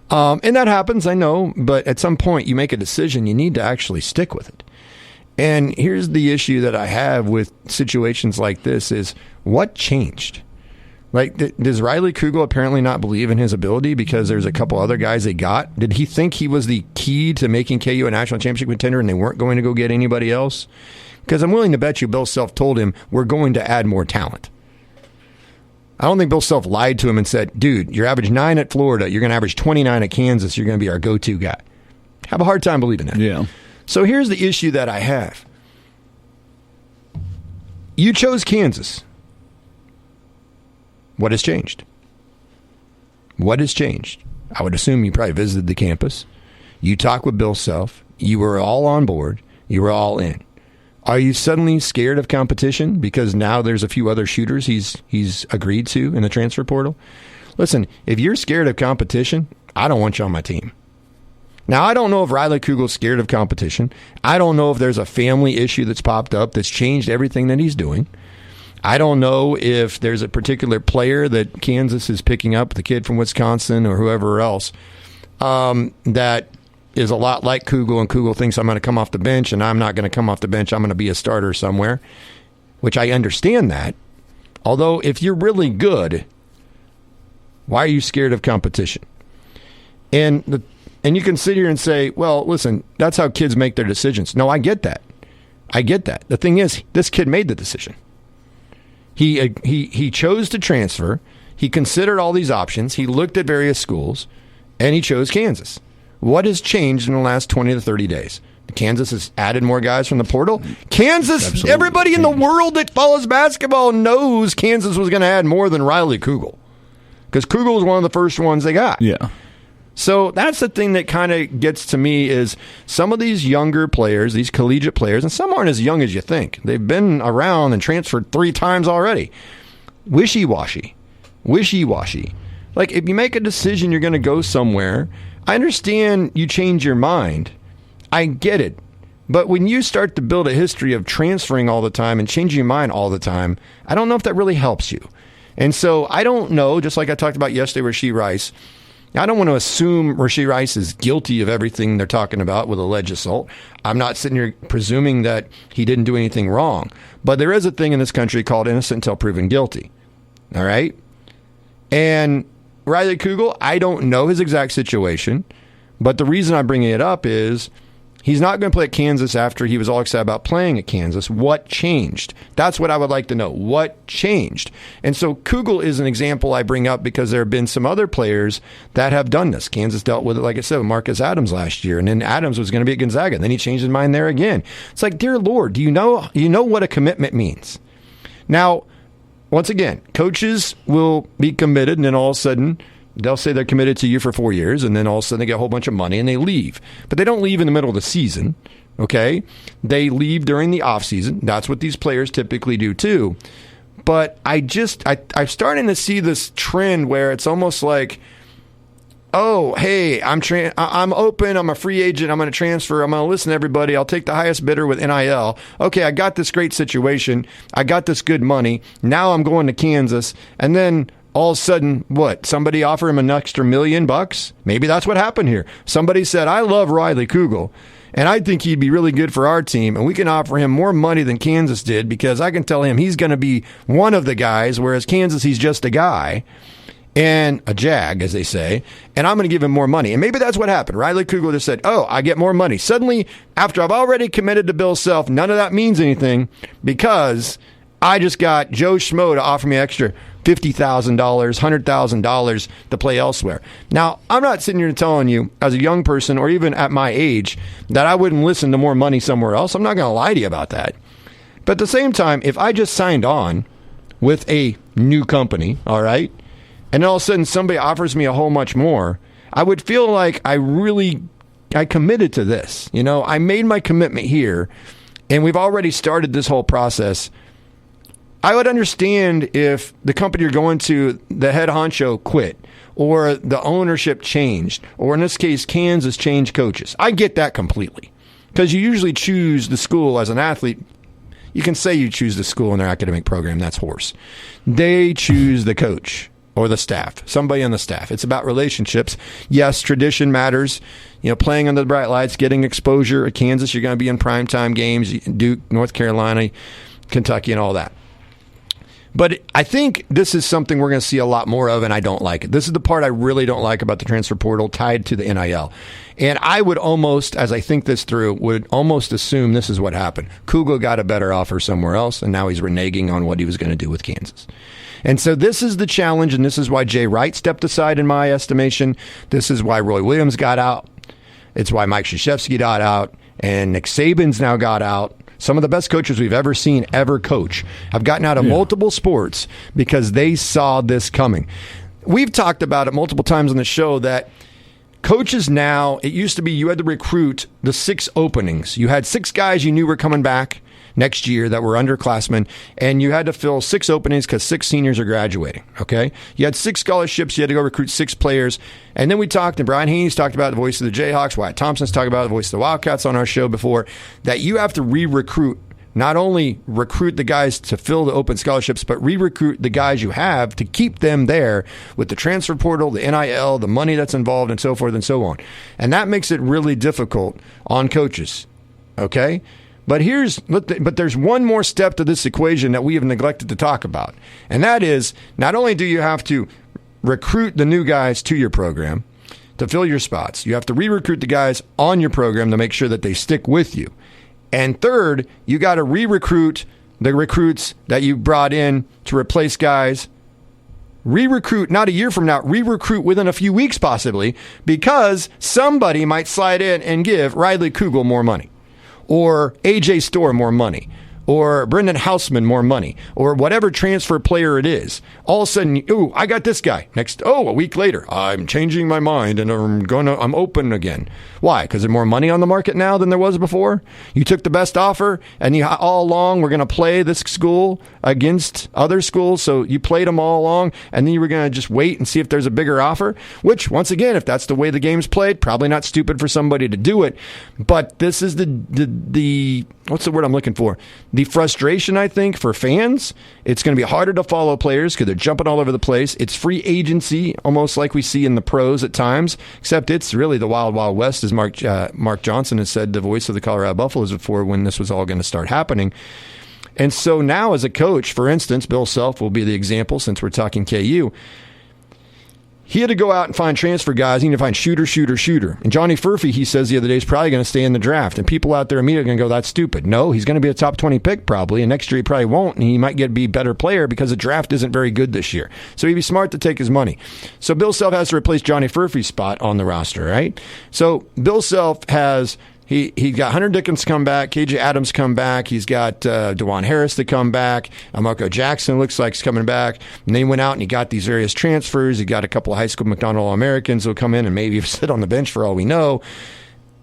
And that happens, I know, but at some point you make a decision, you need to actually stick with it. And here's the issue that I have with situations like this is, what changed? Like, does Riley Kugel apparently not believe in his ability because there's a couple other guys they got? Did he think he was the key to making KU a national championship contender and they weren't going to go get anybody else? Because I'm willing to bet you Bill Self told him, we're going to add more talent. I don't think Bill Self lied to him and said, dude, you're average 9 at Florida. You're going to average 29 at Kansas. You're going to be our go-to guy. Have a hard time believing that. Yeah. So here's the issue that I have. You chose Kansas. What has changed? What has changed? I would assume you probably visited the campus. You talked with Bill Self. You were all on board. You were all in. Are you suddenly scared of competition because now there's a few other shooters he's agreed to in the transfer portal? Listen, if you're scared of competition, I don't want you on my team. Now, I don't know if Riley Kugel's scared of competition. I don't know if there's a family issue that's popped up that's changed everything that he's doing. I don't know if there's a particular player that Kansas is picking up, the kid from Wisconsin or whoever else, that is a lot like Kugel, and Kugel thinks I'm going to come off the bench, and I'm not going to come off the bench. I'm going to be a starter somewhere, which I understand that. Although, if you're really good, why are you scared of competition? And you can sit here and say, well, listen, that's how kids make their decisions. No, I get that. I get that. The thing is, this kid made the decision. He chose to transfer. He considered all these options. He looked at various schools, and he chose Kansas. What has changed in the last 20 to 30 days? Kansas has added more guys from the portal. Kansas, absolutely. Everybody in the world that follows basketball knows Kansas was going to add more than Riley Kugel, because Kugel was one of the first ones they got. Yeah. So that's the thing that kind of gets to me is some of these younger players, these collegiate players, and some aren't as young as you think. They've been around and transferred 3 times already. Wishy-washy. Like, if you make a decision you're going to go somewhere, I understand you change your mind. I get it. But when you start to build a history of transferring all the time and changing your mind all the time, I don't know if that really helps you. And so I don't know, just like I talked about yesterday with Rasheed Rice, I don't want to assume Rasheed Rice is guilty of everything they're talking about with alleged assault. I'm not sitting here presuming that he didn't do anything wrong. But there is a thing in this country called innocent until proven guilty. All right? And Riley Kugel, I don't know his exact situation, but the reason I'm bringing it up is he's not going to play at Kansas after he was all excited about playing at Kansas. What changed? That's what I would like to know. What changed? And so Kugel is an example I bring up because there have been some other players that have done this. Kansas dealt with it, like I said, with Marcus Adams last year, and then Adams was going to be at Gonzaga. Then he changed his mind there again. It's like, dear Lord, do you know what a commitment means? Now, once again, coaches will be committed, and then all of a sudden, they'll say they're committed to you for 4 years, and then all of a sudden they get a whole bunch of money and they leave. But they don't leave in the middle of the season, okay? They leave during the offseason. That's what these players typically do too. But I'm starting to see this trend where it's almost like oh, hey, I'm open. I'm a free agent. I'm going to transfer. I'm going to listen to everybody. I'll take the highest bidder with NIL. Okay, I got this great situation. I got this good money. Now I'm going to Kansas. And then all of a sudden, what? Somebody offer him an extra $1 million? Maybe that's what happened here. Somebody said, I love Riley Kugel, and I think he'd be really good for our team, and we can offer him more money than Kansas did because I can tell him he's going to be one of the guys, whereas Kansas, he's just a guy. And a jag, as they say, and I'm going to give him more money. And maybe that's what happened. Riley Kugel just said, oh, I get more money. Suddenly, after I've already committed to Bill Self, none of that means anything because I just got Joe Schmo to offer me extra $50,000, $100,000 to play elsewhere. Now, I'm not sitting here telling you, as a young person or even at my age, that I wouldn't listen to more money somewhere else. I'm not going to lie to you about that. But at the same time, if I just signed on with a new company, all right, and then all of a sudden somebody offers me a whole much more, I would feel like I committed to this. You know, I made my commitment here, and we've already started this whole process. I would understand if the company you're going to, the head honcho, quit, or the ownership changed, or in this case, Kansas changed coaches. I get that completely, because you usually choose the school as an athlete. You can say you choose the school in their academic program. That's horse. They choose the coach or the staff, somebody on the staff. It's about relationships. Yes, tradition matters. You know, playing under the bright lights, getting exposure. At Kansas, you're going to be in primetime games, Duke, North Carolina, Kentucky, and all that. But I think this is something we're going to see a lot more of, and I don't like it. This is the part I really don't like about the transfer portal tied to the NIL. And I would almost, as I think this through, would almost assume this is what happened. Kugel got a better offer somewhere else, and now he's reneging on what he was going to do with Kansas. And so this is the challenge, and this is why Jay Wright stepped aside in my estimation. This is why Roy Williams got out. It's why Mike Krzyzewski got out, and Nick Saban's now got out. Some of the best coaches we've ever seen ever coach have gotten out of multiple sports because they saw this coming. We've talked about it multiple times on the show that coaches now, it used to be you had to recruit the 6 openings. You had 6 guys you knew were coming back next year that were underclassmen, and you had to fill 6 openings because 6 seniors are graduating, okay? You had 6 scholarships. You had to go recruit 6 players. And then we talked, and Brian Haney's talked about the voice of the Jayhawks. Wyatt Thompson's talked about the voice of the Wildcats on our show before, that you have to re-recruit, not only recruit the guys to fill the open scholarships, but re-recruit the guys you have to keep them there with the transfer portal, the NIL, the money that's involved, and so forth and so on. And that makes it really difficult on coaches, okay? But there's one more step to this equation that we have neglected to talk about. And that is, not only do you have to recruit the new guys to your program to fill your spots, you have to re-recruit the guys on your program to make sure that they stick with you. And third, you got to re-recruit the recruits that you brought in to replace guys. Re-recruit, not a year from now, re-recruit within a few weeks possibly, because somebody might slide in and give Riley Kugel more money, or AJ Storr more money, or Brendan Hausman more money, or whatever transfer player it is. All of a sudden, ooh, I got this guy. Next, a week later, I'm changing my mind and I'm open again. Why? Because there's more money on the market now than there was before? You took the best offer, and you all along were going to play this school against other schools, so you played them all along, and then you were going to just wait and see if there's a bigger offer, which, once again, if that's the way the game's played, probably not stupid for somebody to do it. But this is the what's the word I'm looking for? The frustration, I think, for fans. It's going to be harder to follow players because they're jumping all over the place. It's free agency, almost like we see in the pros at times, except it's really the wild, wild west, as Mark Johnson has said, the voice of the Colorado Buffaloes, before, when this was all going to start happening. And so now as a coach, for instance, Bill Self will be the example since we're talking KU. He had to go out and find transfer guys. He had to find shooter. And Johnny Furphy, he says the other day, is probably going to stay in the draft. And people out there immediately going to go, that's stupid. No, he's going to be a top 20 pick probably. And next year he probably won't. And he might be a better player because the draft isn't very good this year. So he'd be smart to take his money. So Bill Self has to replace Johnny Furphy's spot on the roster, right? So Bill Self has... He got Hunter Dickens come back, KJ Adams come back. He's got DeJuan Harris to come back. Marco Jackson looks like he's coming back. And then he went out and he got these various transfers. He got a couple of high school McDonald All-Americans who'll come in and maybe sit on the bench for all we know.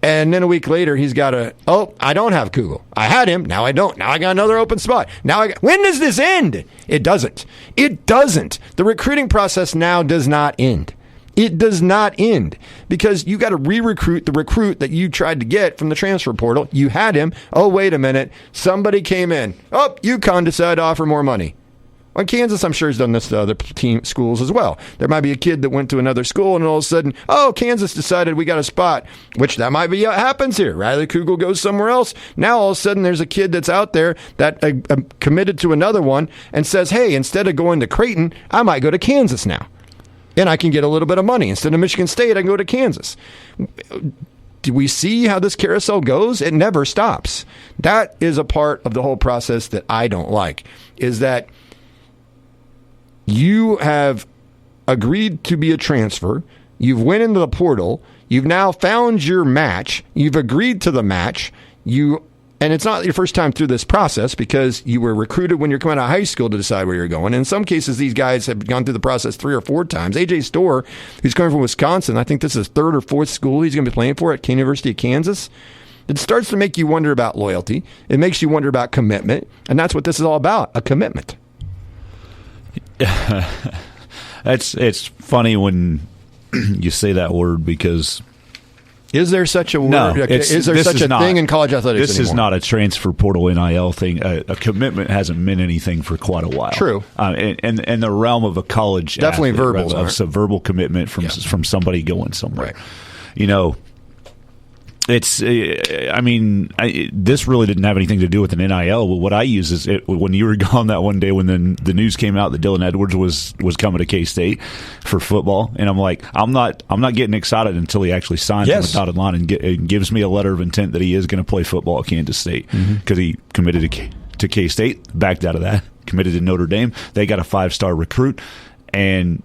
And then a week later, he's got I don't have Kugel. I had him. Now I don't. Now I got another open spot. When does this end? It doesn't. It doesn't. The recruiting process now does not end. It does not end because you got to re-recruit the recruit that you tried to get from the transfer portal. You had him. Oh, wait a minute. Somebody came in. Oh, UConn decided to offer more money. Well, Kansas, I'm sure, has done this to other team schools as well. There might be a kid that went to another school, and all of a sudden, oh, Kansas decided we got a spot, which that might be what happens here. Riley Kugel goes somewhere else. Now, all of a sudden, there's a kid that's out there that committed to another one and says, hey, instead of going to Creighton, I might go to Kansas now. And I can get a little bit of money. Instead of Michigan State, I can go to Kansas. Do we see how this carousel goes? It never stops. That is a part of the whole process that I don't like, is that you have agreed to be a transfer. You've went into the portal. You've now found your match. You've agreed to the match. And it's not your first time through this process because you were recruited when you're coming out of high school to decide where you're going. And in some cases, these guys have gone through the process 3 or 4 times. A.J. Storr, who's coming from Wisconsin, I think this is his 3rd or 4th school he's going to be playing for at University of Kansas. It starts to make you wonder about loyalty. It makes you wonder about commitment. And that's what this is all about, a commitment. It's funny when you say that word because... Is there such a word? No, is there such a thing in college athletics This anymore? is not a transfer portal NIL thing. A commitment hasn't meant anything for quite a while. True. And the realm of a college definitely athlete, verbal. Of a verbal commitment from somebody going somewhere. Right. It's. This really didn't have anything to do with an NIL. But what I use is when you were gone that one day when the news came out that Dylan Edwards was coming to K-State for football, and I'm like, I'm not getting excited until he actually signs on the dotted line and gives me a letter of intent that he is going to play football at Kansas State because he committed to K-State, backed out of that, committed to Notre Dame. They got a 5-star recruit, and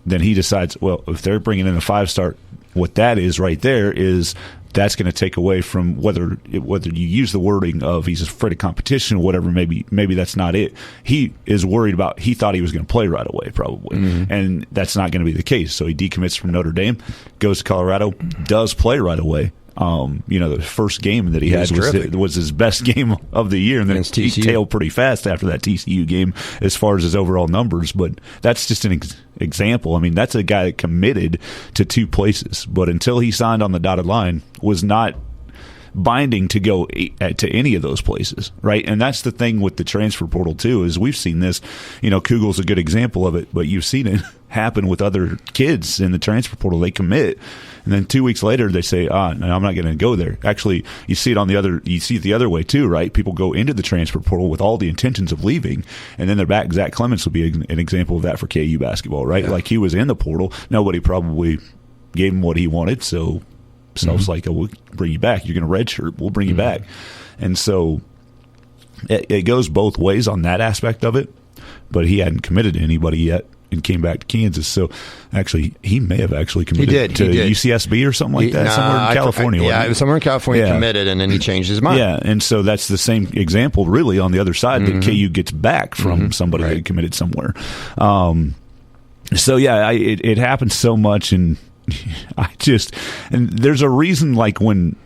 then he decides, well, if they're bringing in a 5-star, what that is right there is. That's going to take away from whether you use the wording of he's afraid of competition or whatever. Maybe that's not it. He is worried about. He thought he was going to play right away, probably, and that's not going to be the case. So he decommits from Notre Dame, goes to Colorado, does play right away. The first game that he had was his best game of the year, and then he tailed pretty fast after that TCU game as far as his overall numbers. But that's just an example. I mean, that's a guy that committed to 2 places, but until he signed on the dotted line, was not binding to go to any of those places, right? And that's the thing with the transfer portal too, is we've seen this. Kugel's a good example of it, but you've seen it happen with other kids in the transfer portal. They commit, and then 2 weeks later they say, no, I'm not going to go there. Actually, you see it the other way too, right? People go into the transfer portal with all the intentions of leaving, and then they're back. Zach Clements would be an example of that for KU basketball, right? Yeah. Like he was in the portal. Nobody probably gave him what he wanted, so it's like, we'll bring you back. You're going to redshirt. We'll bring you back. And so it goes both ways on that aspect of it, but he hadn't committed to anybody yet and came back to Kansas. So actually, he may have actually committed to UCSB or something like that, somewhere in California. It was somewhere in California. Committed, and then he changed his mind. Yeah, and so that's the same example, really, on the other side that KU gets back from somebody that committed somewhere. It happens so much, and and there's a reason, like when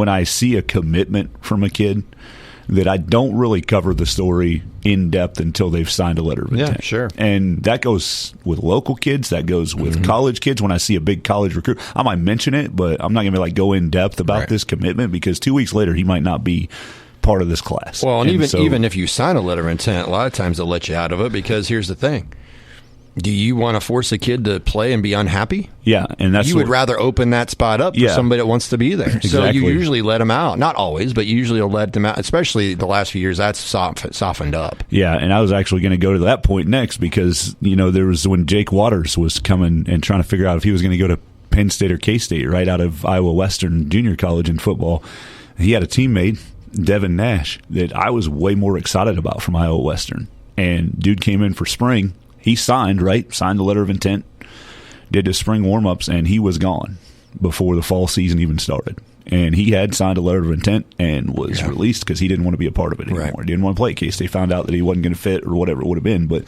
I see a commitment from a kid, that I don't really cover the story in depth until they've signed a letter of intent. Yeah, sure. And that goes with local kids. That goes with college kids. When I see a big college recruit, I might mention it, but I'm not going to go in depth about this commitment because 2 weeks later he might not be part of this class. Well, and even if you sign a letter of intent, a lot of times they'll let you out of it because here's the thing. Do you want to force a kid to play and be unhappy? Yeah, and that's you would rather open that spot up for somebody that wants to be there. Exactly. So you usually let them out. Not always, but you usually will let them out. Especially the last few years, that's softened up. Yeah, and I was actually going to go to that point next because there was when Jake Waters was coming and trying to figure out if he was going to go to Penn State or K-State, right out of Iowa Western Junior College in football. He had a teammate, Devin Nash, that I was way more excited about from Iowa Western, and dude came in for spring. He signed the letter of intent, did his spring warm-ups, and he was gone before the fall season even started. And he had signed a letter of intent and was released because he didn't want to be a part of it anymore. Right. He didn't want to play at K-State. They found out that he wasn't going to fit or whatever it would have been. But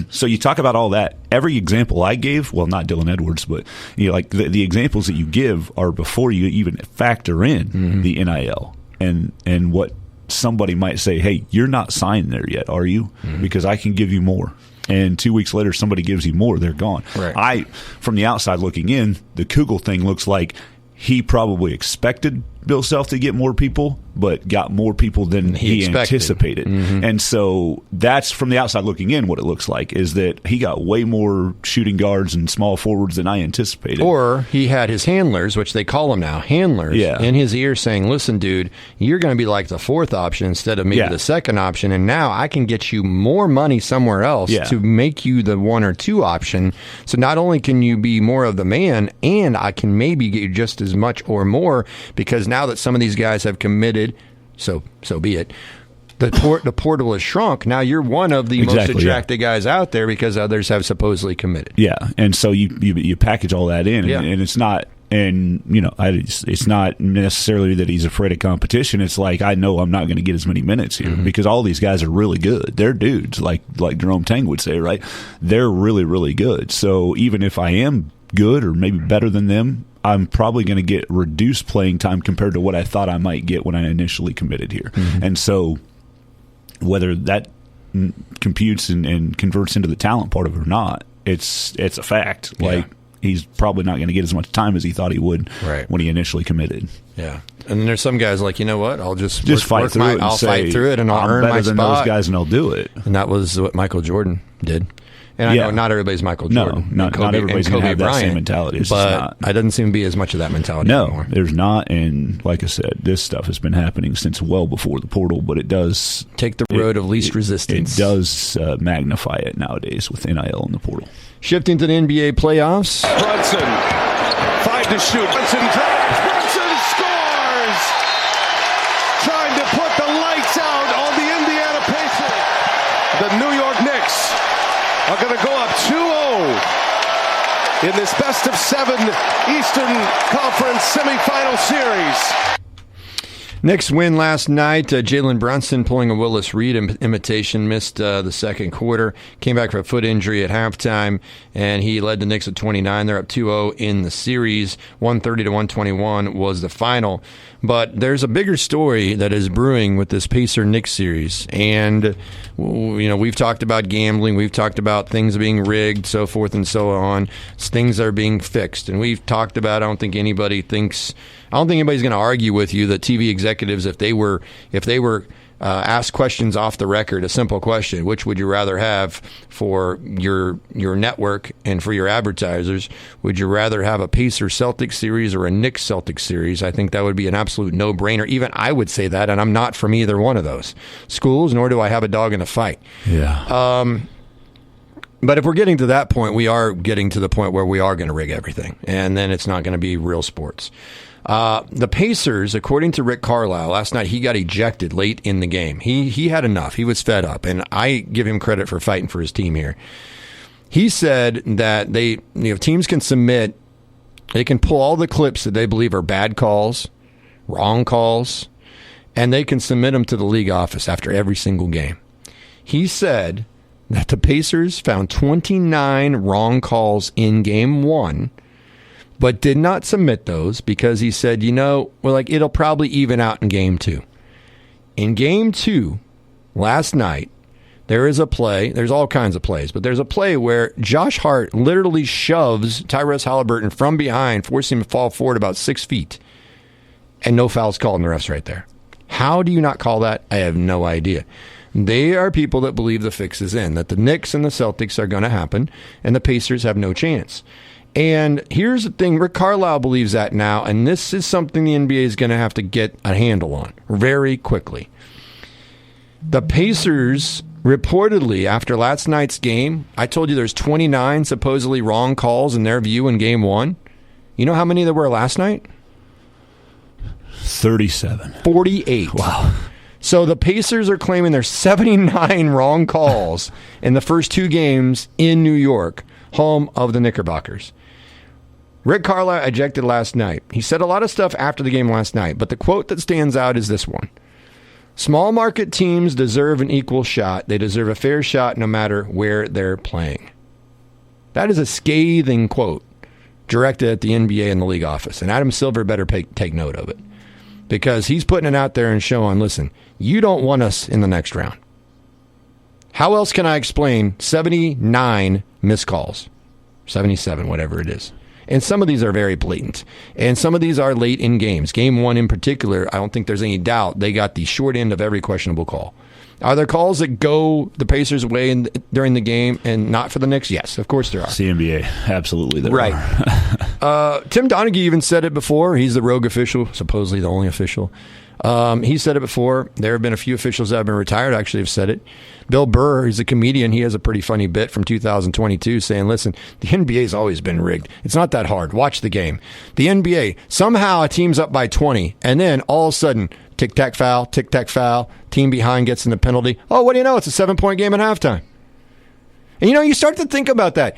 so you talk about all that. Every example I gave, well, not Dylan Edwards, but the examples that you give are before you even factor in the NIL and what somebody might say, hey, you're not signed there yet, are you? Because I can give you more. and 2 weeks later somebody gives you more, they're gone. Right. From the outside looking in, the Kugel thing looks like he probably expected Bill Self to get more people, but got more people than he anticipated. Mm-hmm. And so that's, from the outside looking in, what it looks like is that he got way more shooting guards and small forwards than I anticipated. Or he had his handlers, which they call them now, handlers, in his ear saying, listen, dude, you're going to be like the fourth option instead of maybe the second option, and now I can get you more money somewhere else to make you the 1 or 2 option. So not only can you be more of the man, and I can maybe get you just as much or more, because now that some of these guys have committed, so be it. The portal is shrunk. Now you're one of the most attractive guys out there because others have supposedly committed. Yeah, and so you package all that in, and it's not. And it's not necessarily that he's afraid of competition. It's like, I know I'm not going to get as many minutes here because all these guys are really good. They're dudes, like Jerome Tang would say, right? They're really, really good. So even if I am good or maybe better than them, I'm probably going to get reduced playing time compared to what I thought I might get when I initially committed here. Mm-hmm. And so whether that computes and converts into the talent part of it or not, it's a fact. Yeah. Like, he's probably not going to get as much time as he thought he would when he initially committed. Yeah. And then there's some guys like, you know what, I'll just fight through it. I'll fight through it and I'll earn my spot. I'm better than those guys and I'll do it. And that was what Michael Jordan did. And I know not everybody's Michael Jordan. No, not everybody's going to have that same mentality. It's but just not. I doesn't seem to be as much of that mentality anymore. No, there's not. And like I said, this stuff has been happening since well before the portal, but it does take the road of least resistance. It does magnify it nowadays with NIL in the portal. Shifting to the NBA playoffs. Brunson, 5 to shoot. Brunson drives. Brunson scores! Trying to put the lights out on the Indiana Pacers. The New York Knicks are going to go up 2-0 in this best-of-7 Eastern Conference semifinal series. Knicks win last night. Jalen Brunson pulling a Willis Reed imitation, missed the second quarter, came back for a foot injury at halftime, and he led the Knicks at 29. They're up 2-0 in the series. 130-121 was the final. But there's a bigger story that is brewing with this Pacer-Knicks series. And, we've talked about gambling. We've talked about things being rigged, so forth and so on. Things are being fixed. And we've talked about, I don't think anybody's going to argue with you that TV executives, if they were asked questions off the record, a simple question, which would you rather have for your network and for your advertisers? Would you rather have a Pacers-Celtics series or a Knicks-Celtics series? I think that would be an absolute no-brainer. Even I would say that, and I'm not from either one of those schools, nor do I have a dog in the fight. Yeah. But if we're getting to that point, we are getting to the point where we are going to rig everything, and then it's not going to be real sports. The Pacers, according to Rick Carlisle, last night he got ejected late in the game. He had enough. He was fed up, and I give him credit for fighting for his team here. He said that teams can submit, they can pull all the clips that they believe are bad calls, wrong calls, and they can submit them to the league office after every single game. He said that the Pacers found 29 wrong calls in Game 1, but did not submit those because he said, it'll probably even out in Game 2. In Game 2, last night, there is a play. There's all kinds of plays, but there's a play where Josh Hart literally shoves Tyrese Halliburton from behind, forcing him to fall forward about 6 feet, and no foul's called, and the ref's right there. How do you not call that? I have no idea. They are people that believe the fix is in, that the Knicks and the Celtics are going to happen, and the Pacers have no chance. And here's the thing, Rick Carlisle believes that now, and this is something the NBA is going to have to get a handle on very quickly. The Pacers, reportedly, after last night's game, I told you there's 29 supposedly wrong calls in their view in Game 1. You know how many there were last night? 37. 48. Wow. So the Pacers are claiming there's 79 wrong calls in the first 2 games in New York, home of the Knickerbockers. Rick Carlisle ejected last night. He said a lot of stuff after the game last night, but the quote that stands out is this one. Small market teams deserve an equal shot. They deserve a fair shot no matter where they're playing. That is a scathing quote directed at the NBA and the league office, and Adam Silver better take note of it because he's putting it out there and showing, listen, you don't want us in the next round. How else can I explain 79 missed calls? 77, whatever it is. And some of these are very blatant. And some of these are late in games. Game 1 in particular, I don't think there's any doubt they got the short end of every questionable call. Are there calls that go the Pacers' way during the game and not for the Knicks? Yes, of course there are. CNBA, absolutely there are. Tim Donaghy even said it before. He's the rogue official, supposedly the only official. He said it before. There have been a few officials that have been retired actually have said it. Bill Burr, he's a comedian. He has a pretty funny bit from 2022 saying, listen, the NBA's always been rigged. It's not that hard. Watch the game. The NBA, somehow a team's up by 20, and then all of a sudden, tic-tac foul, team behind gets in the penalty. Oh, what do you know? It's a 7-point game at halftime. And, you start to think about that.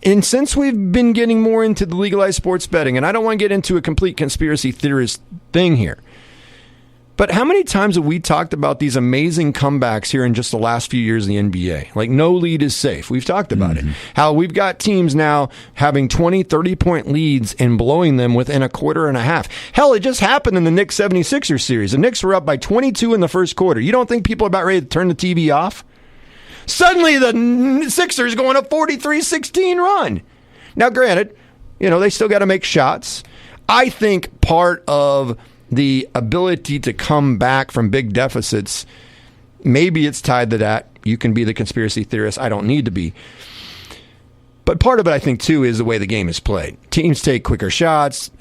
And since we've been getting more into the legalized sports betting, and I don't want to get into a complete conspiracy theorist thing here, but how many times have we talked about these amazing comebacks here in just the last few years in the NBA? Like, no lead is safe. We've talked about it. How we've got teams now having 20, 30-point leads and blowing them within a quarter and a half. Hell, it just happened in the Knicks 76ers series. The Knicks were up by 22 in the first quarter. You don't think people are about ready to turn the TV off? Suddenly, the Sixers go on a 43-16 run. Now, granted, they still got to make shots. I think part of the ability to come back from big deficits, maybe it's tied to that. You can be the conspiracy theorist. I don't need to be. But part of it, I think, too, is the way the game is played. Teams take quicker shots.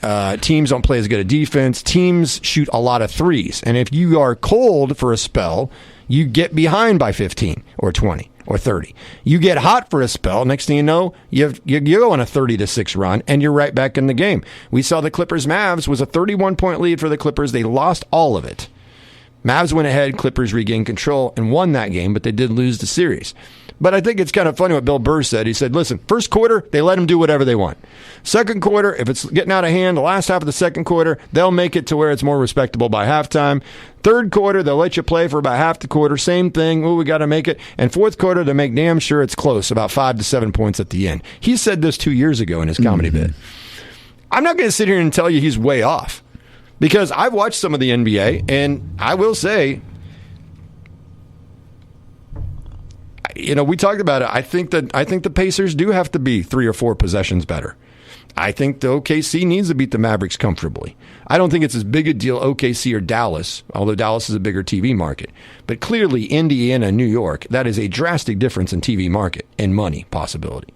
Teams don't play as good a defense. Teams shoot a lot of threes. And if you are cold for a spell, you get behind by 15 or 20 or 30. You get hot for a spell. Next thing you know, you go on a 30-6 run, and you're right back in the game. We saw the Clippers-Mavs was a 31-point lead for the Clippers. They lost all of it. Mavs went ahead, Clippers regained control and won that game, but they did lose the series. But I think it's kind of funny what Bill Burr said. He said, listen, first quarter, they let them do whatever they want. Second quarter, if it's getting out of hand, the last half of the second quarter, they'll make it to where it's more respectable by halftime. Third quarter, they'll let you play for about half the quarter. Same thing. We got to make it. And fourth quarter, they make damn sure it's close, about 5 to 7 points at the end. He said this 2 years ago in his comedy bit. I'm not going to sit here and tell you he's way off, because I've watched some of the NBA, and I will say, we talked about it. I think the Pacers do have to be 3 or 4 possessions better. I think the OKC needs to beat the Mavericks comfortably. I don't think it's as big a deal OKC or Dallas, although Dallas is a bigger TV market. But clearly Indiana and New York, that is a drastic difference in TV market and money possibility.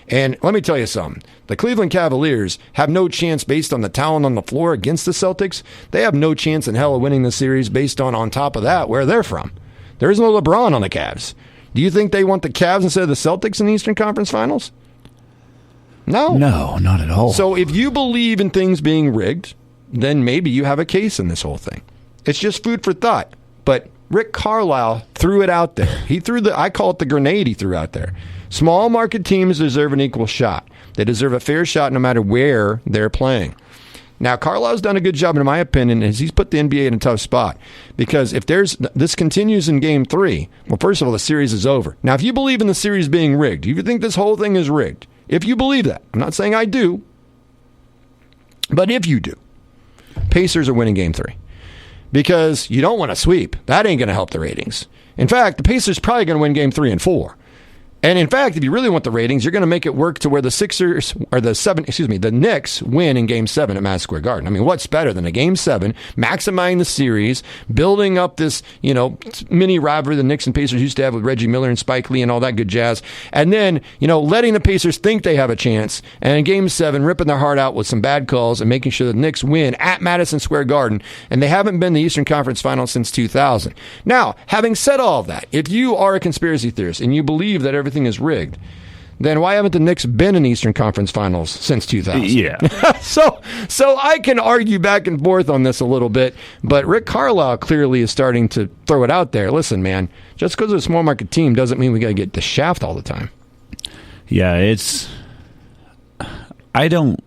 And let me tell you something. The Cleveland Cavaliers have no chance based on the talent on the floor against the Celtics. They have no chance in hell of winning the series based on top of that, where they're from. There is no LeBron on the Cavs. Do you think they want the Cavs instead of the Celtics in the Eastern Conference Finals? No. No, not at all. So if you believe in things being rigged, then maybe you have a case in this whole thing. It's just food for thought. But Rick Carlisle threw it out there. He threw I call it the grenade he threw out there. Small market teams deserve an equal shot. They deserve a fair shot no matter where they're playing. Now, Carlisle's done a good job, in my opinion, as he's put the NBA in a tough spot. Because if this continues in Game 3, well, first of all, the series is over. Now, if you believe in the series being rigged, if you think this whole thing is rigged, if you believe that, I'm not saying I do, but if you do, Pacers are winning Game 3. Because you don't want to sweep. That ain't going to help the ratings. In fact, the Pacers are probably going to win Game 3 and 4. And in fact, if you really want the ratings, you're going to make it work to where the Knicks win in Game 7 at Madison Square Garden. I mean, what's better than a Game 7, maximizing the series, building up this, mini rivalry the Knicks and Pacers used to have with Reggie Miller and Spike Lee and all that good jazz, and then, letting the Pacers think they have a chance, and in Game 7, ripping their heart out with some bad calls and making sure the Knicks win at Madison Square Garden, and they haven't been in the Eastern Conference Finals since 2000. Now, having said all of that, if you are a conspiracy theorist and you believe that everything is rigged, then why haven't the Knicks been in Eastern Conference Finals since 2000? Yeah. So I can argue back and forth on this a little bit, but Rick Carlisle clearly is starting to throw it out there. Listen, man, just because it's a small market team doesn't mean we got to get the shaft all the time. Yeah, I don't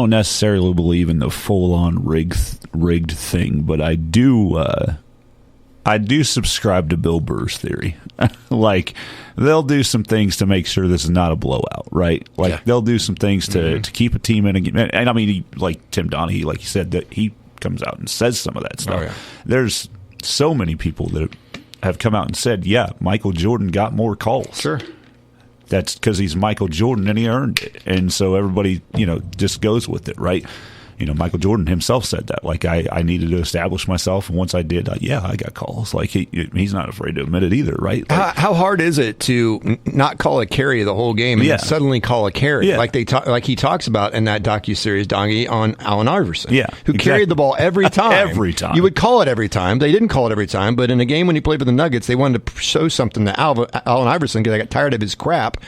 necessarily believe in the full-on rigged thing, but I do subscribe to Bill Burr's theory. Like, they'll do some things to make sure this is not a blowout, right? Like, yeah. They'll do some things to keep a team in a game. And I mean, like Tim Donaghy, like you said, that he comes out and says some of that stuff. Oh, yeah. There's so many people that have come out and said, yeah, Michael Jordan got more calls. Sure. That's because he's Michael Jordan and he earned it. And so everybody, just goes with it, right? Michael Jordan himself said that. Like, I needed to establish myself. And once I did, I got calls. Like, he's not afraid to admit it either, right? Like, how hard is it to not call a carry the whole game and then suddenly call a carry? Like like he talks about in that docuseries, Dongie, on Allen Iverson, who carried the ball every time. Every time. You would call it every time. They didn't call it every time. But in a game when he played for the Nuggets, they wanted to show something to Allen Iverson because they got tired of his crap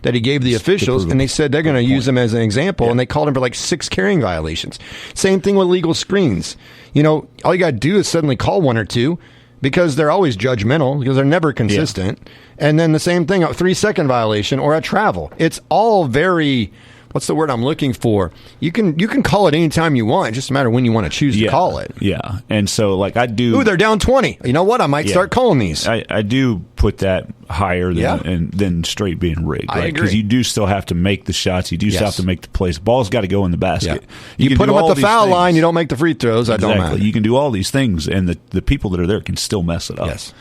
that he gave the officials. And they said they're going to use him as an example. And they called him for like 6 carrying violations. Same thing with legal screens. All you got to do is suddenly call 1 or 2 because they're always judgmental because they're never consistent. And then the same thing, a 3-second violation or a travel. It's all very, what's the word I'm looking for? You can call it anytime you want. It's just a matter of when you want to choose to call it. Yeah. And so, like, I do. Ooh, they're down 20. You know what? I might start calling these. I do put that higher than straight being rigged. I agree. Because you do still have to make the shots. You do still have to make the plays. The ball's got to go in the basket. Yeah. You put them at the foul line. You don't make the free throws. That don't matter. You can do all these things, and the people that are there can still mess it up. Yes.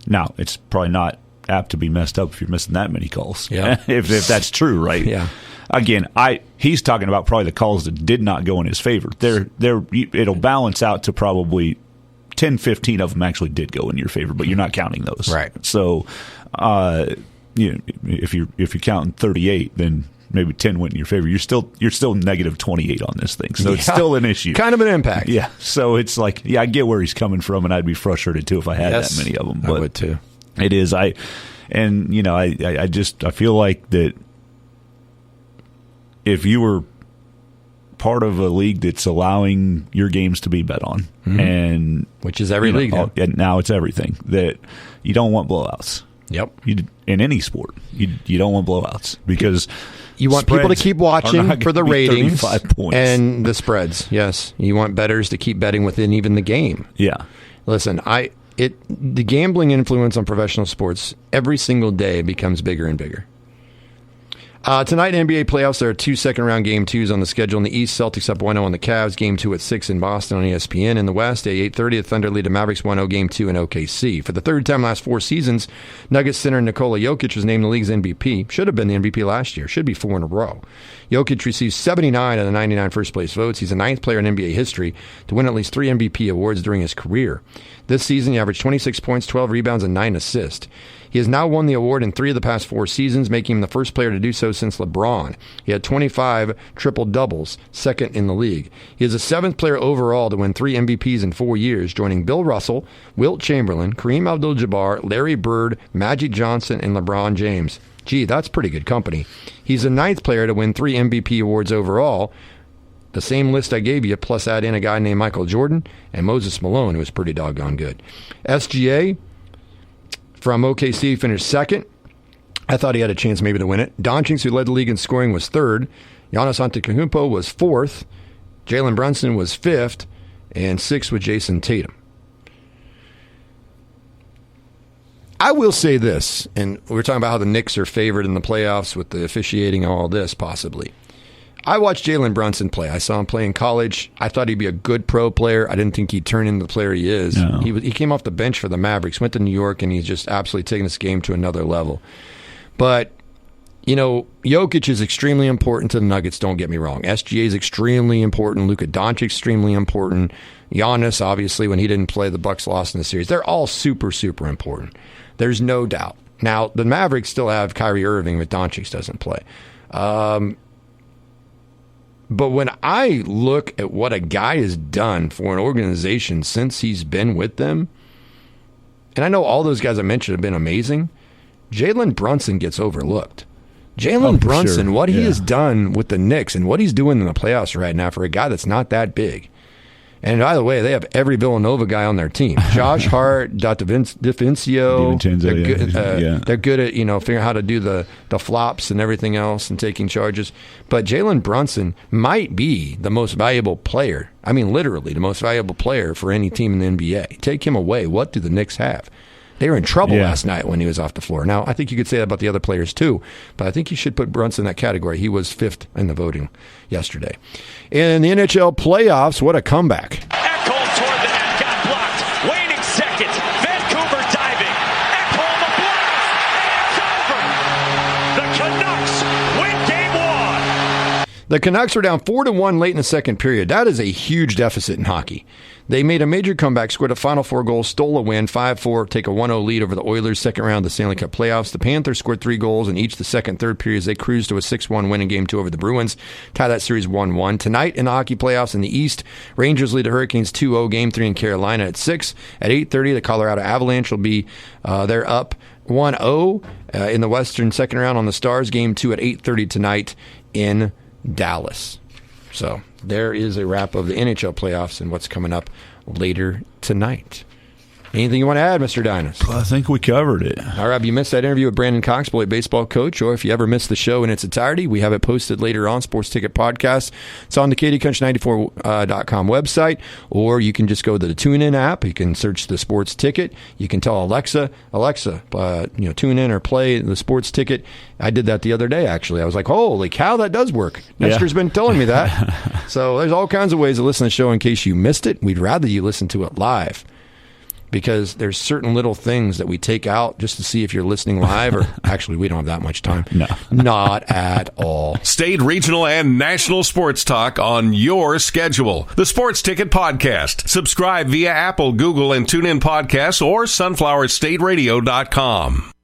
Now, it's probably not apt to be messed up if you're missing that many calls. Yeah. if that's true, right? Yeah. Again, he's talking about probably the calls that did not go in his favor. It'll balance out to probably 10, 15 of them actually did go in your favor, but you're not counting those. Right. So, if you're counting 38, then maybe 10 went in your favor. You're still negative 28 on this thing. So it's still an issue. Kind of an impact. Yeah. So it's like, I get where he's coming from, and I'd be frustrated too if I had that many of them. But I would too. It is. I feel like that if you were part of a league that's allowing your games to be bet on, and which is every league now. And now it's everything, that you don't want blowouts. Yep. In any sport, you don't want blowouts because you want people to keep watching for the ratings 35 points. And the spreads. Yes, you want bettors to keep betting within even the game. Yeah. Listen, the gambling influence on professional sports every single day becomes bigger and bigger. Tonight, NBA playoffs, there are 2 second-round Game 2s on the schedule. In the East, Celtics up 1-0 on the Cavs. Game 2 at 6 in Boston on ESPN. In the West, at 8:30, the Thunder lead the Mavericks 1-0 Game 2 in OKC. For the third time last 4 seasons, Nuggets center Nikola Jokic was named the league's MVP. Should have been the MVP last year. Should be 4 in a row. Jokic received 79 of the 99 first-place votes. He's the 9th player in NBA history to win at least 3 MVP awards during his career. This season, he averaged 26 points, 12 rebounds, and 9 assists. He has now won the award in 3 of the past 4 seasons, making him the first player to do so since LeBron. He had 25 triple-doubles, second in the league. He is the 7th player overall to win 3 MVPs in 4 years, joining Bill Russell, Wilt Chamberlain, Kareem Abdul-Jabbar, Larry Bird, Magic Johnson, and LeBron James. Gee, that's pretty good company. He's the 9th player to win 3 MVP awards overall. The same list I gave you, plus add in a guy named Michael Jordan and Moses Malone, who was pretty doggone good. SGA from OKC finished 2nd. I thought he had a chance maybe to win it. Doncic, who led the league in scoring, was 3rd. Giannis Antetokounmpo was 4th. Jalen Brunson was 5th. And 6th with Jason Tatum. I will say this, and we're talking about how the Knicks are favored in the playoffs with the officiating and all this, possibly. I watched Jalen Brunson play. I saw him play in college. I thought he'd be a good pro player. I didn't think he'd turn into the player he is. No. He came off the bench for the Mavericks, went to New York, and he's just absolutely taken this game to another level. But, Jokic is extremely important to the Nuggets, don't get me wrong. SGA is extremely important. Luka Doncic extremely important. Giannis, obviously, when he didn't play, the Bucks lost in the series. They're all super, super important. There's no doubt. Now, the Mavericks still have Kyrie Irving, but Doncic doesn't play. But when I look at what a guy has done for an organization since he's been with them, and I know all those guys I mentioned have been amazing, Jalen Brunson gets overlooked. Jalen Brunson, what he has done with the Knicks and what he's doing in the playoffs right now for a guy that's not that big. And by the way, they have every Villanova guy on their team. Josh Hart, DiVincenzo. They're good at figuring out how to do the flops and everything else and taking charges. But Jalen Brunson might be the most valuable player. I mean, literally the most valuable player for any team in the NBA. Take him away. What do the Knicks have? They were in trouble last night when he was off the floor. Now, I think you could say that about the other players too, but I think you should put Brunson in that category. He was 5th in the voting yesterday. In the NHL playoffs, what a comeback. Echols toward the net, got blocked. Waiting second. Vancouver diving. The Canucks were down 4-1 late in the second period. That is a huge deficit in hockey. They made a major comeback, scored a final 4 goals, stole a win, 5-4, take a 1-0 lead over the Oilers, second round of the Stanley Cup playoffs. The Panthers scored 3 goals in each the second, third periods. They cruised to a 6-1 win in Game 2 over the Bruins, tie that series 1-1. Tonight in the hockey playoffs in the East, Rangers lead the Hurricanes 2-0, Game 3 in Carolina at 6. At 8:30, the Colorado Avalanche will be they're up 1-0 in the Western second round on the Stars. Game 2 at 8:30 tonight in Dallas. So there is a wrap of the NHL playoffs and what's coming up later tonight. Anything you want to add, Mr. Dinas? I think we covered it. All right, if you missed that interview with Brandon Cox, Beloit baseball coach, or if you ever missed the show in its entirety, we have it posted later on, Sports Ticket Podcast. It's on the KDCountry94.com website, or you can just go to the TuneIn app. You can search the Sports Ticket. You can tell Alexa, tune in or play the Sports Ticket. I did that the other day, actually. I was like, holy cow, that does work. Nestor's been telling me that. So there's all kinds of ways to listen to the show in case you missed it. We'd rather you listen to it live, because there's certain little things that we take out just to see if you're listening live, or actually we don't have that much time. No. Not at all. State, regional, and national sports talk on your schedule. The Sports Ticket Podcast. Subscribe via Apple, Google, and TuneIn Podcasts or sunflowerstateradio.com.